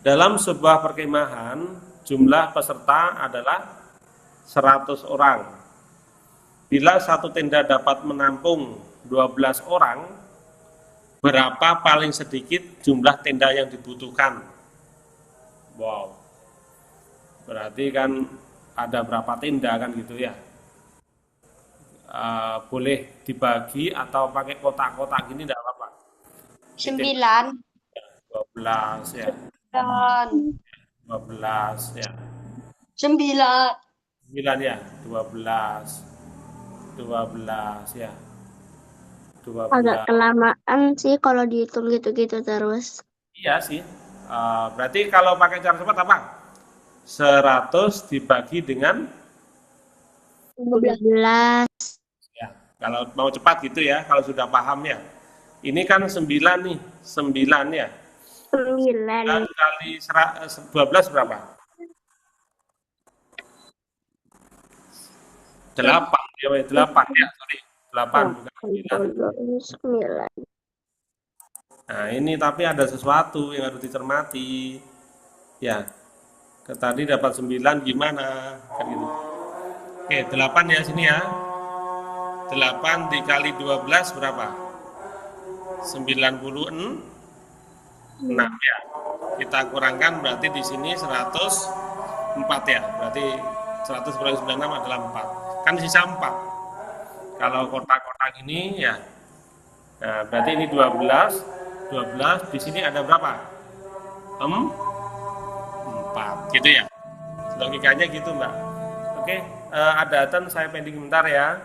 Dalam sebuah perkemahan, jumlah peserta adalah 100 orang. Bila satu tenda dapat menampung 12 orang, berapa paling sedikit jumlah tenda yang dibutuhkan? Wow. Berarti kan ada berapa tenda kan gitu ya. Boleh dibagi atau pakai kotak-kotak gini tidak apa-apa. 9. 12 ya. 12 ya. 9. 9 ya. 12. 12 ya. Agak 12. kelamaan sih kalau dihitung gitu-gitu terus. Iya sih. Berarti kalau pakai cara cepat apa? 100 dibagi dengan 12. ya. Kalau mau cepat gitu ya, kalau sudah paham ya. Ini kan 9 nih, 9 ya. 9 9. kali 12 berapa? 8 ya, 8 ya, sorry. 8 bukan 9. 9. Nah, ini tapi ada sesuatu yang harus dicermati. Ya, tadi dapat 9 gimana? Kan gitu. Oke, 8 ya sini ya. 8 dikali 12 berapa? 96 ya. Kita kurangkan berarti di sini 104 ya. Berarti 100 kurang 96 adalah 4. Kan sisa 4. Kalau kotak-kotak ini ya. Nah, berarti ini 12. 12 di sini ada berapa? 4 gitu ya. Logikanya gitu, Mbak. Oke, ada adzan, saya pending bentar ya.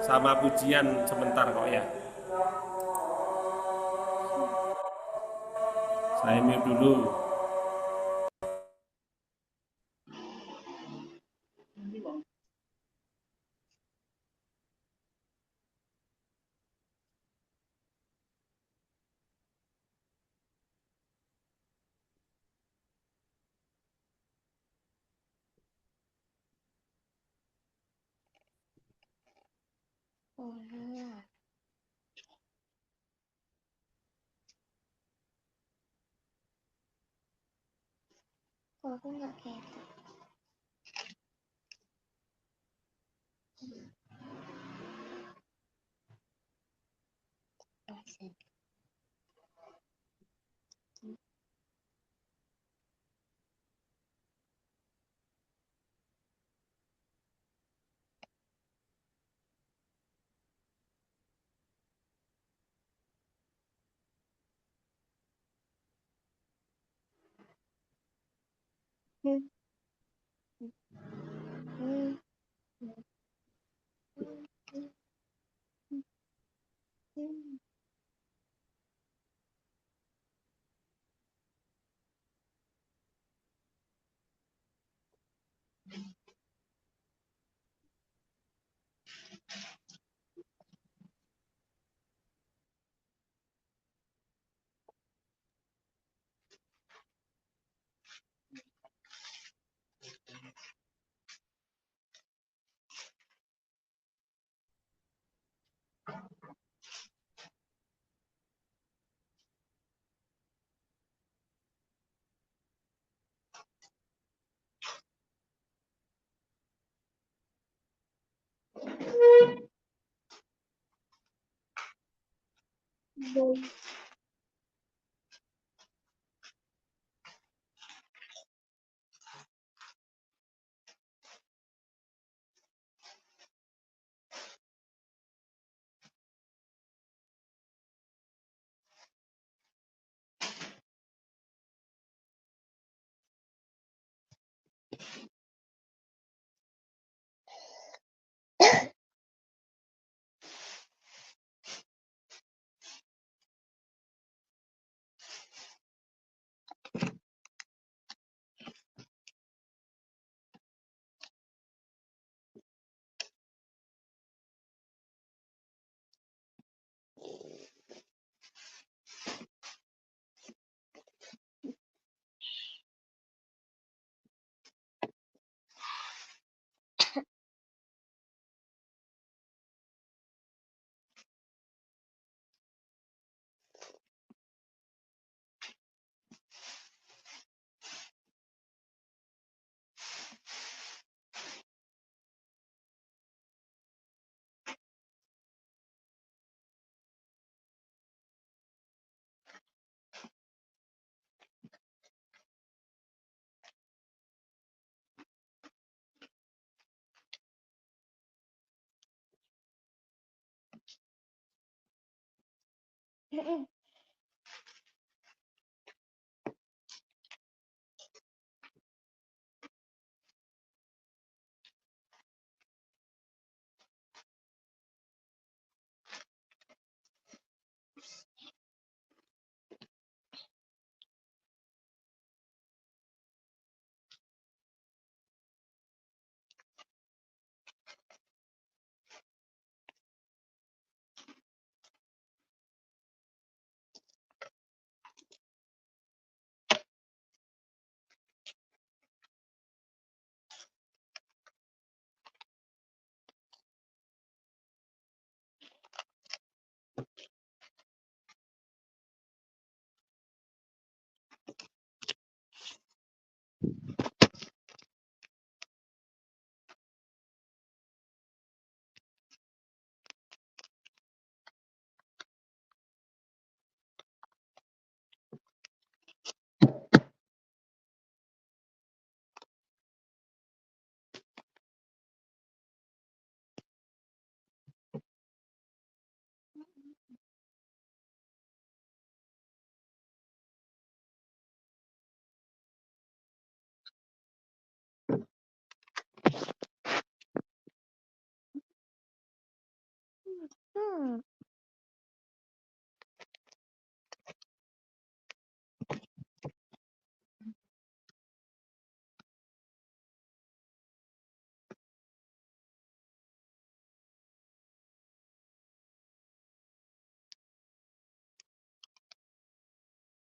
Sama pujian sebentar kok ya. Saya mute dulu. Kok aku nggak kayak itu? Hmm.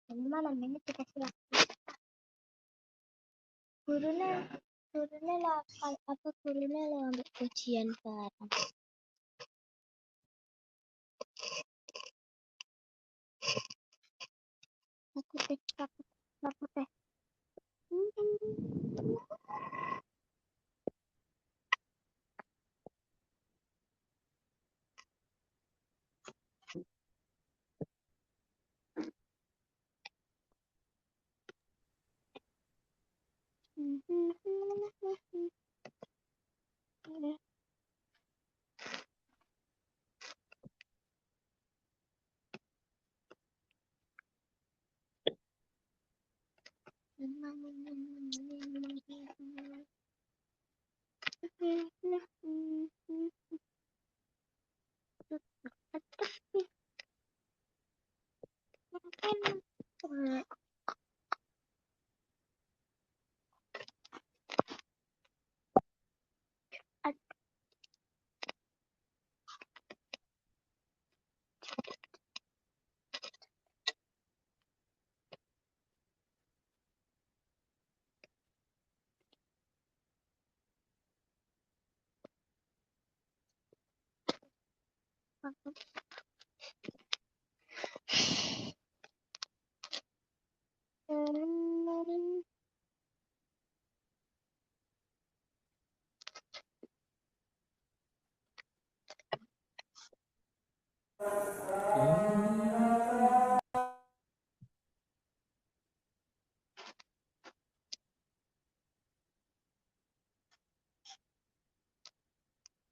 Ini mah namanya dikasih lah. Gurunya, gurunya lah apa gurunya lah ambil ujian bareng. Aku teh.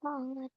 Banget.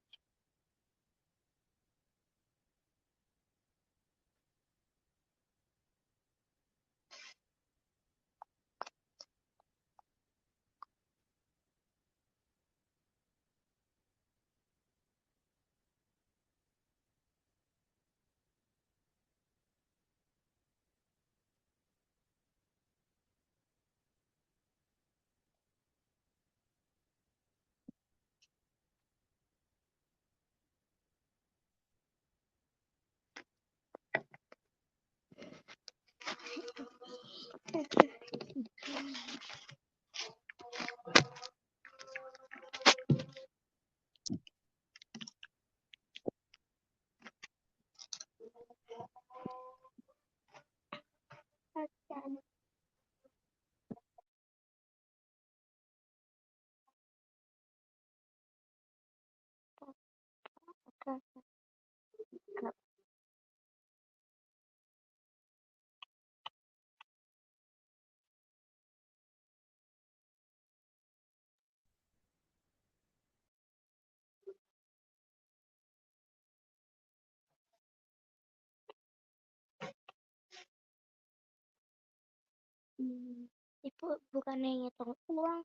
Ibu bukannya ngitung uang.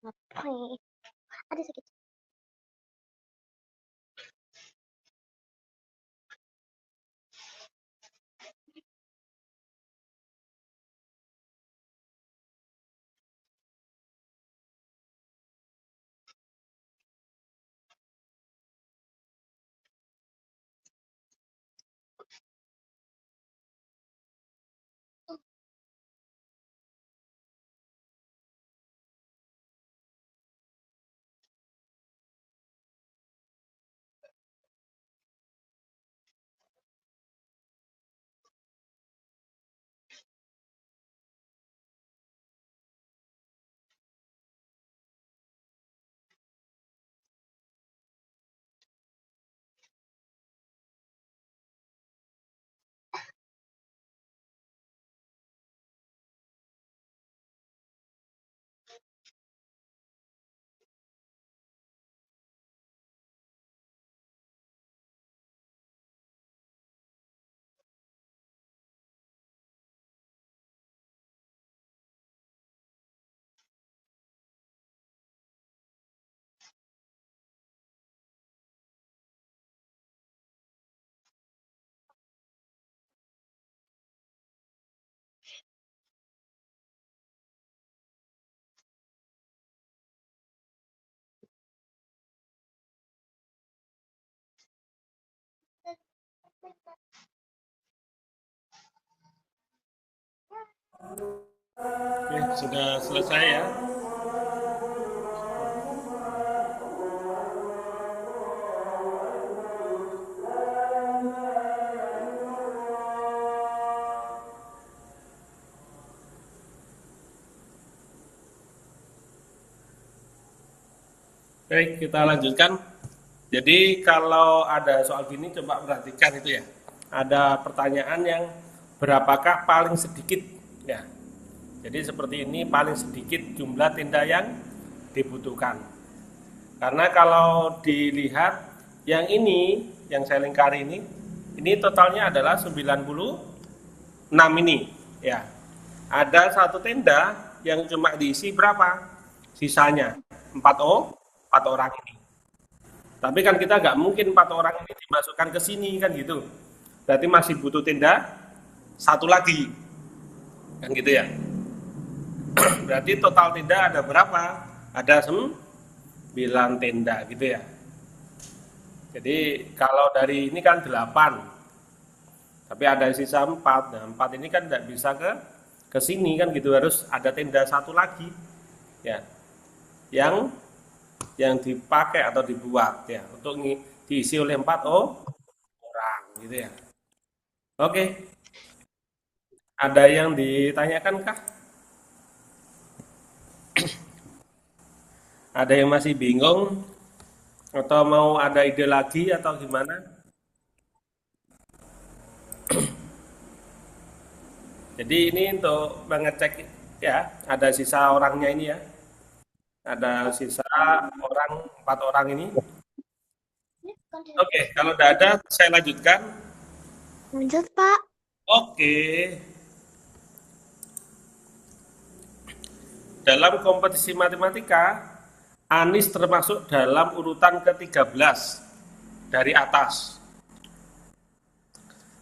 Ngapain? Ada sedikit. Oke, sudah selesai ya. Baik, kita lanjutkan. Jadi kalau ada soal gini coba perhatikan itu ya. Ada pertanyaan yang berapakah paling sedikit ya. Jadi seperti ini paling sedikit jumlah tenda yang dibutuhkan. Karena kalau dilihat yang ini, yang saya lingkari ini totalnya adalah 96 ini ya. Ada satu tenda yang cuma diisi berapa? Sisanya 4 orang ini. Tapi kan kita nggak mungkin 4 orang ini dimasukkan ke sini kan gitu. Berarti masih butuh tenda satu lagi. Kan gitu ya. Berarti total tenda ada berapa? Ada 9 tenda gitu ya. Jadi kalau dari ini kan 8. Tapi ada sisa 4. Nah, 4 ini kan tidak bisa ke sini kan gitu, harus ada tenda satu lagi. Ya. Yang dipakai atau dibuat ya untuk diisi oleh 4 orang gitu ya. Oke. Ada yang ditanyakan kah? Ada yang masih bingung atau mau ada ide lagi atau gimana? Jadi ini untuk mengecek ya, ada sisa orangnya ini ya. Ada sisa 4 orang ini. Oke, kalau tidak ada saya lanjutkan. Lanjut, Pak. Oke. Dalam kompetisi matematika, Anis termasuk dalam urutan ke-13 dari atas.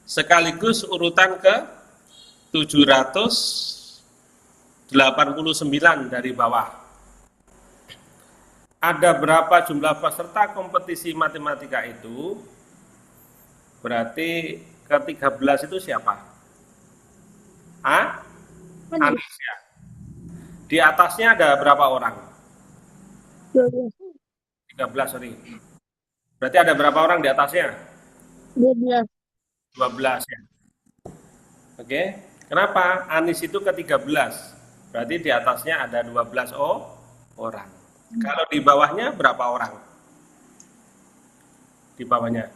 Sekaligus urutan ke-789 dari bawah. Ada berapa jumlah peserta kompetisi matematika itu? Berarti ke-13 itu siapa? Anis ya. Di atasnya ada berapa orang? 13, sorry. Berarti ada berapa orang di atasnya? 12. 12 ya. Oke. Kenapa? Anis itu ke-13. Berarti di atasnya ada 12 orang. Kalau di bawahnya berapa orang? Di bawahnya.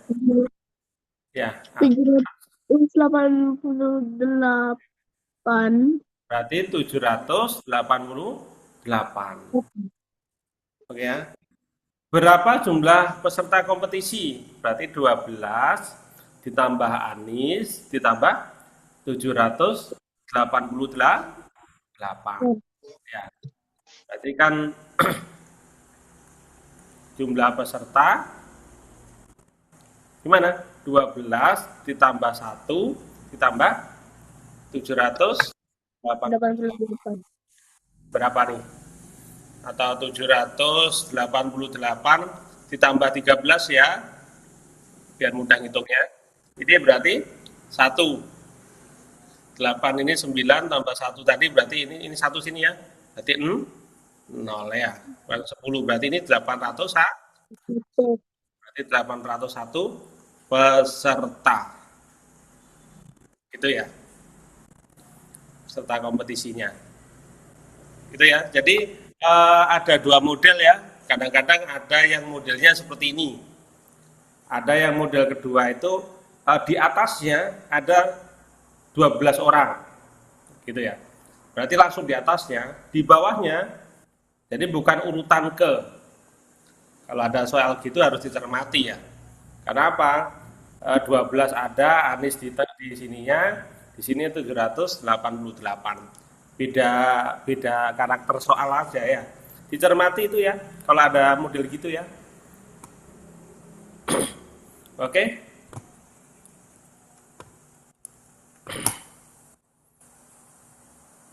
Ya. 788. Berarti 788. Oke ya. Berapa jumlah peserta kompetisi? Berarti 12 ditambah Anis ditambah 788. Ya. Berarti kan jumlah peserta gimana? 12 ditambah 1 ditambah 788. Berapa nih? Atau 788 ditambah 13 ya, biar mudah ngitungnya. Ini berarti 1. 8 ini 9 tambah 1 tadi berarti ini 1 sini ya. Berarti 0 ya. 10 berarti ini 801. Berarti 801 peserta. Itu ya. Peserta kompetisinya. Itu ya. Jadi ada 2 model ya. Kadang-kadang ada yang modelnya seperti ini. Ada yang model kedua itu di atasnya ada 12 orang. Gitu ya. Berarti langsung di atasnya, di bawahnya jadi bukan urutan ke. Kalau ada soal gitu harus dicermati ya. Karena apa? 12 ada, Anis di sininya, di sini 788. Beda karakter soal aja ya. Dicermati itu ya, kalau ada model gitu ya. Oke.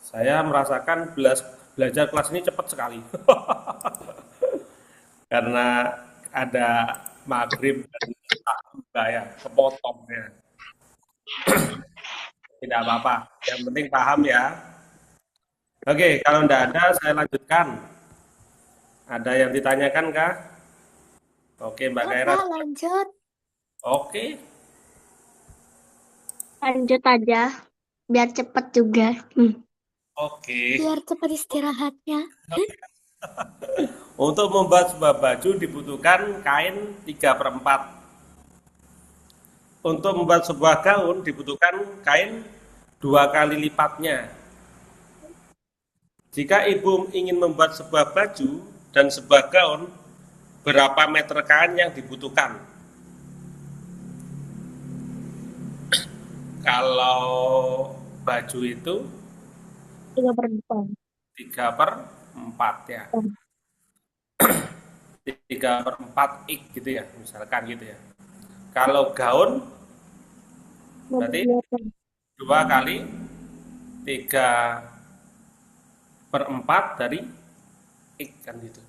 Saya merasakan belajar kelas ini cepat sekali. Karena ada maghrib dan ya, kepotong ya. Tidak apa-apa, yang penting paham ya. Oke, kalau tidak ada saya lanjutkan. Ada yang ditanyakan kah? Oke, Mbak Kaira. Lanjut. Oke. Lanjut aja, biar cepet juga. Oke. Biar cepat istirahatnya. Untuk membuat sebuah baju dibutuhkan kain 3/4. Untuk membuat sebuah gaun dibutuhkan kain 2 kali lipatnya. Jika ibu ingin membuat sebuah baju dan sebuah gaun, berapa meter kain yang dibutuhkan? Kalau baju itu 3/4 ya. 3/4 ik gitu ya, misalkan gitu ya. Kalau gaun berarti 2 kali 3/4 dari ik kan gitu.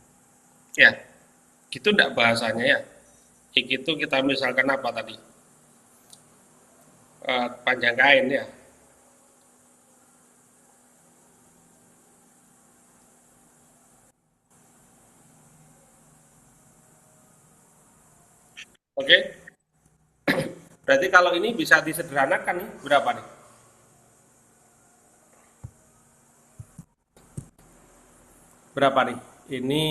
Ya, gitu enggak bahasanya ya. Ik itu kita misalkan apa tadi? Panjang kain ya. Oke. Berarti kalau ini bisa disederhanakan nih, berapa nih? Berapa nih? Ini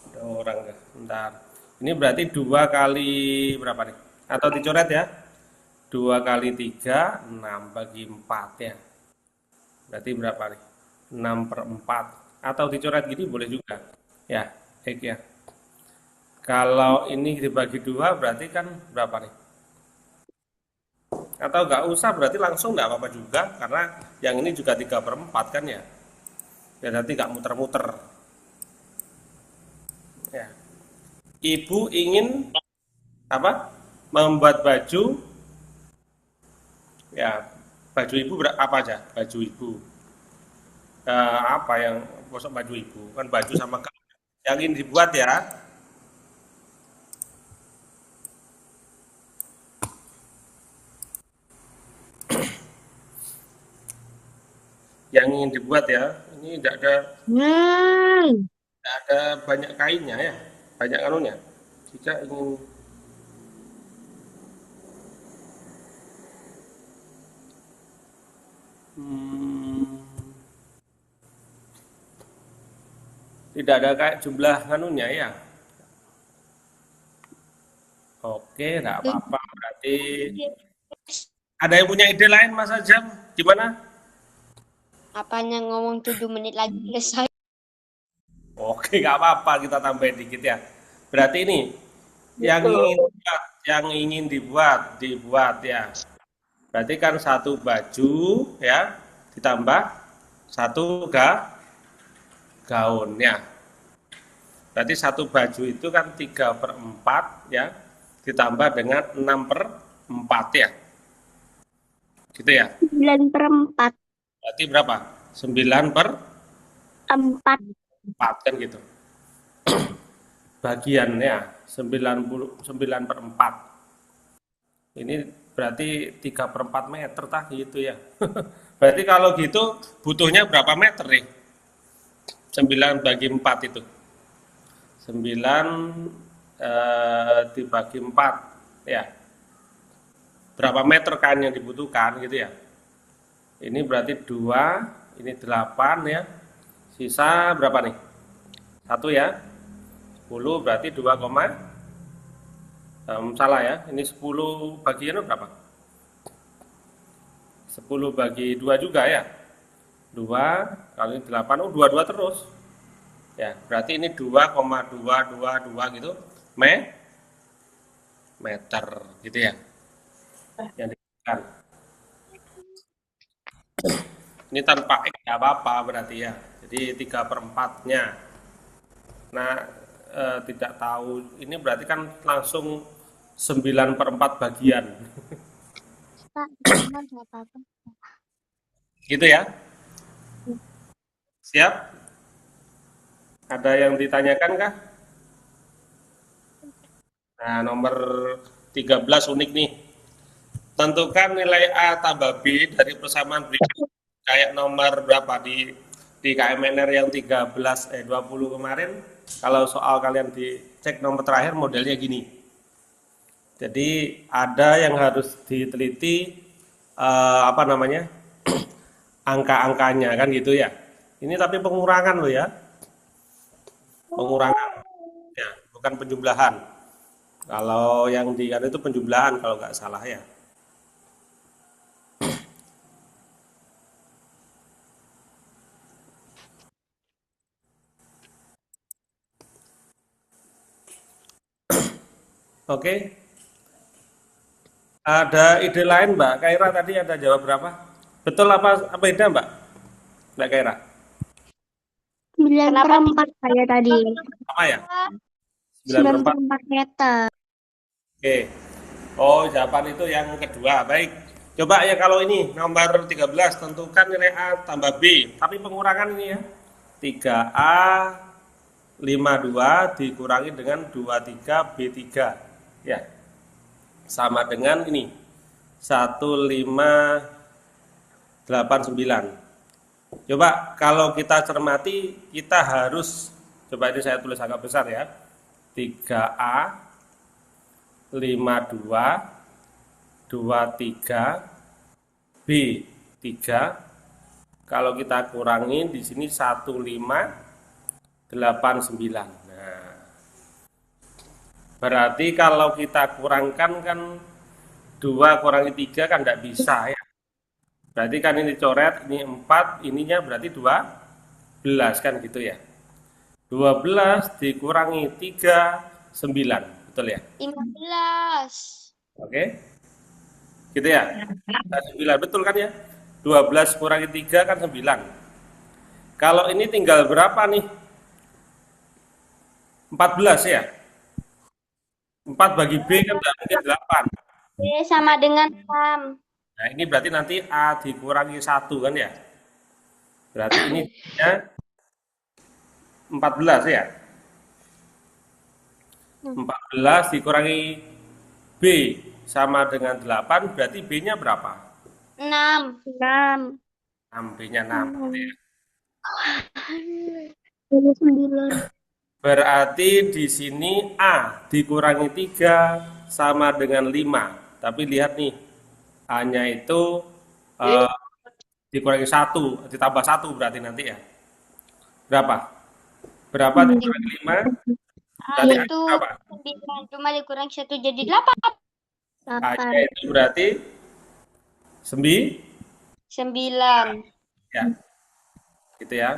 ada orang enggak? Bentar. Ini berarti 2 kali berapa nih? Atau dicoret ya? 2 kali 3, 6 bagi 4 ya. Berarti berapa nih? 6/4. Atau dicoret gini boleh juga. Ya, X ya. Kalau ini dibagi 2 berarti kan berapa nih? Atau nggak usah berarti langsung nggak apa-apa juga. Karena yang ini juga 3/4 kan ya. Ya nanti nggak muter-muter. Ya. Ibu ingin apa? Membuat baju. Ya, baju ibu apa aja? Baju ibu. Apa yang masuk baju ibu? Kan baju sama yang ingin dibuat ya. Yang ingin dibuat ya. Ini tidak ada banyak kainnya ya. Banyak anunya. Jika ingin tidak ada kayak jumlah anunya ya. Oke, enggak apa-apa berarti Ada yang punya ide lain Mas Ajam? Gimana? Apanya ngomong 7 menit lagi selesai. Oke, nggak apa-apa, kita tambahin dikit ya. Berarti ini yang ingin dibuat ya. Berarti kan satu baju ya ditambah satu gaun ya. Berarti satu baju itu kan 3/4 ya ditambah dengan 6/4 ya. Gitu ya. 9/4. Berarti berapa? 9/4 4. kan gitu. Bagiannya 9/4. Ini berarti 3/4 meter tah gitu ya. Berarti kalau gitu butuhnya berapa meter nih? 9 bagi 4 itu. 9 dibagi 4 ya. Berapa meter kan yang dibutuhkan gitu ya. Ini berarti 2, ini 8 ya. Sisa berapa nih? 1 ya. 10 berarti 2, salah ya. Ini 10 bagian berapa? 10 bagi 2 juga ya. 2 kali 8, 22 terus. Ya, berarti ini 2,222 gitu meter gitu ya. Yang dikatakan. Ini tanpa X nggak apa-apa berarti ya. Jadi 3/4-nya. Nah, tidak tahu. Ini berarti kan langsung 9/4 bagian. Gitu ya. Siap? Ada yang ditanyakan kah? Nah, nomor 13 unik nih. Tentukan nilai A tambah B dari persamaan berikut. Kayak nomor berapa di KMNR yang 20 kemarin. Kalau soal kalian dicek nomor terakhir modelnya gini. Jadi ada yang harus diteliti angka-angkanya kan gitu ya. Ini tapi pengurangan loh ya. Pengurangan. Ya, bukan penjumlahan. Kalau yang di kan itu penjumlahan kalau nggak salah ya. Oke. Ada ide lain Mbak Kaira tadi ada jawab berapa? Betul apa beda Mbak? Mbak Kaira? 9/4 saya tadi. Apa ya? 9/4. 9/4 meter. Oke. Oh, jawaban itu yang kedua. Baik. Coba ya kalau ini nomor 13 tentukan nilai A tambah B. Tapi pengurangan ini ya. 3A 52 dikurangi dengan 23 B3. Ya. Sama dengan ini 1589. Coba kalau kita cermati kita harus, coba ini saya tulis agak besar ya, 3A 52 23 B3. Kalau kita kurangi di sini 1589. Nah, berarti kalau kita kurangkan kan 2 kurangi 3 kan tidak bisa ya. Berarti kan ini coret, ini 4, ininya berarti 12 kan gitu ya. 12 dikurangi 3, 9. Betul ya? 15. Oke. Gitu ya? Nah, 9 betul kan ya? 12 kurangi 3 kan 9. Kalau ini tinggal berapa nih? 14 ya? 4 bagi B kan tidak mungkin 8. B sama dengan 6. Nah, ini berarti nanti A dikurangi 1 kan ya? Berarti ini 14 ya? 14 dikurangi B sama dengan 8, berarti B-nya berapa? 6. 6. 6, B-nya 6. Gitu ya. 9. Berarti di sini A dikurangi 3 sama dengan 5. Tapi lihat nih, A-nya itu dikurangi 1, ditambah 1 berarti nanti ya. Berapa? Berapa dikurangi 5? A Berarti itu berapa? 9, cuma dikurangi 1 jadi 8. A-nya itu berarti 9. 9. Ya, gitu ya.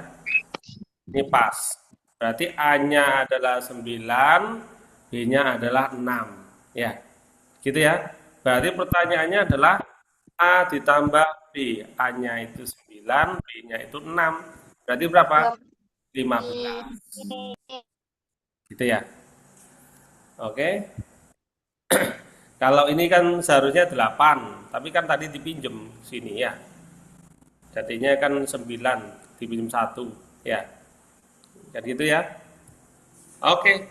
Ini pas. Berarti A-nya adalah 9, B-nya adalah 6. Ya, gitu ya. Berarti pertanyaannya adalah A ditambah B. A-nya itu 9, B-nya itu 6. Berarti berapa? 15. Gitu ya. Oke. Kalau ini kan seharusnya 8, tapi kan tadi dipinjem sini ya. Jadinya kan 9, dipinjem 1. Ya. Kan gitu ya. Oke.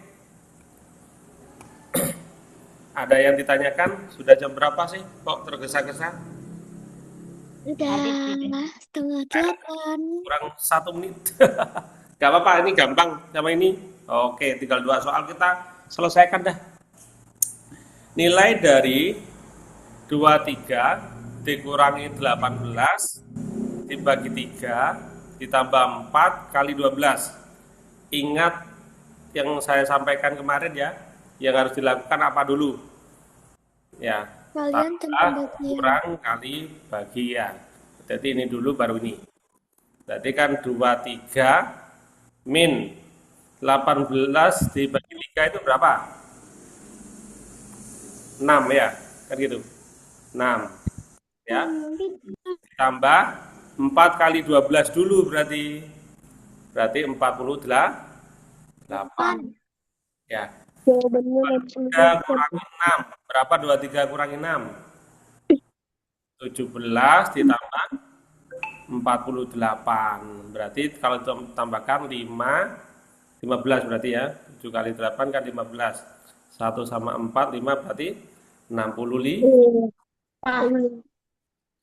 Ada yang ditanyakan? Sudah jam berapa sih? Kok tergesa-gesa? Udah setengah 8. Kurang 1 menit. Gak apa-apa, ini gampang sama ini. Oke, tinggal 2 soal kita selesaikan dah. Nilai dari 23 dikurangi 18 dibagi 3 ditambah 4 kali 12. Ingat yang saya sampaikan kemarin ya, yang harus dilakukan apa dulu? Ya, Kalian dan tambah pembagian. kurang kali bagian. Jadi ini dulu baru ini. Berarti kan 23 min 18 dibagi 3 itu berapa? 6 ya, kan gitu. 6 ya. Ditambah 4 kali 12 dulu berarti 48 ya. Jawabannya 3 kurangi 6 berapa? 23 kurangi 6 17 ditambah 48 berarti kalau tambahkan 15 berarti ya. 7 kali 8 kan 15. 1 sama 4 5 berarti 65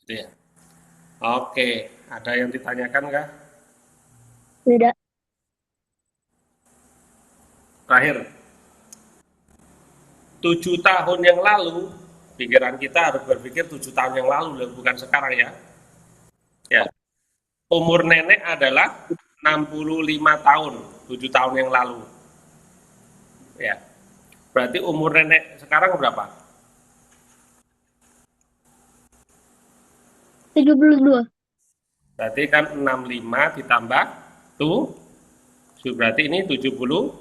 gitu ya. Oke, ada yang ditanyakan kah? Tidak. Terakhir, 7 tahun yang lalu, pikiran kita harus berpikir 7 tahun yang lalu, bukan sekarang ya. Ya, umur nenek adalah 65 tahun, 7 tahun yang lalu. Ya, berarti umur nenek sekarang berapa? 72. Berarti kan 65 ditambah tuh, berarti ini 70.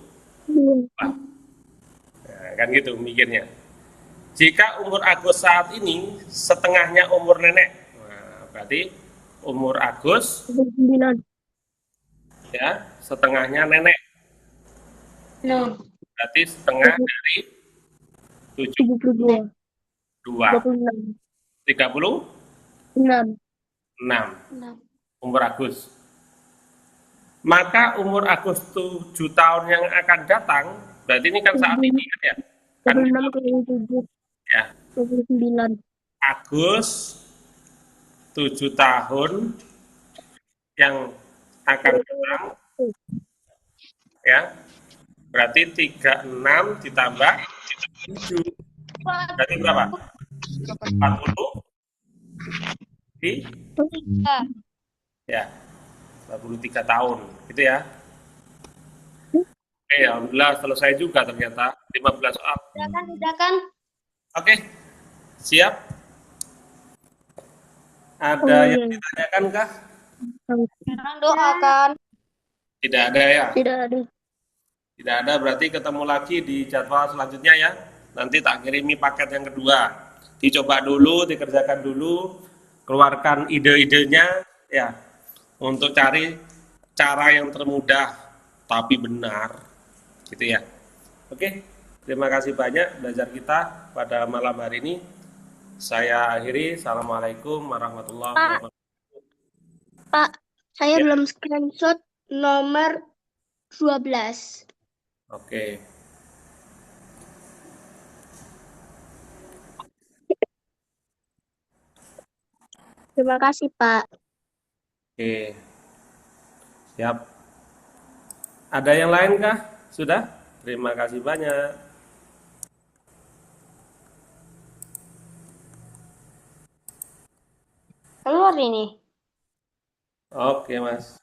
Nah, kan gitu mikirnya. Jika umur Agus saat ini setengahnya umur nenek, nah, berarti umur Agus 9. ya setengahnya nenek. No. Berarti setengah dari 72. 72. 26. 36 No. umur Agus. Maka umur Agus 7 tahun yang akan datang, berarti ini kan saat ini kan ya. Kan 26 kali 7. ya. 29. Agus 7 tahun yang akan datang ya. Berarti 36 ditambah 7. Berarti berapa? 40 ya 43 tahun gitu ya. Oke, alhamdulillah selesai juga ternyata 15 soal. Udah kan? Oke, siap. Ada yang ditanyakan kah? Sekarang doakan. Tidak ada ya? Tidak ada. Tidak ada, berarti ketemu lagi di jadwal selanjutnya ya. Nanti tak kirimi paket yang kedua. Dicoba dulu, dikerjakan dulu, keluarkan ide-idenya ya untuk cari cara yang termudah tapi benar. Gitu ya. Oke, terima kasih banyak belajar kita pada malam hari ini. Saya akhiri. Assalamualaikum warahmatullahi wabarakatuh. Pak, saya Ya. belum screenshot nomor 12. Oke. Terima kasih, Pak. Oke. Siap. Ada yang lain kah? Sudah? Terima kasih banyak. Keluar ini. Oke, Mas.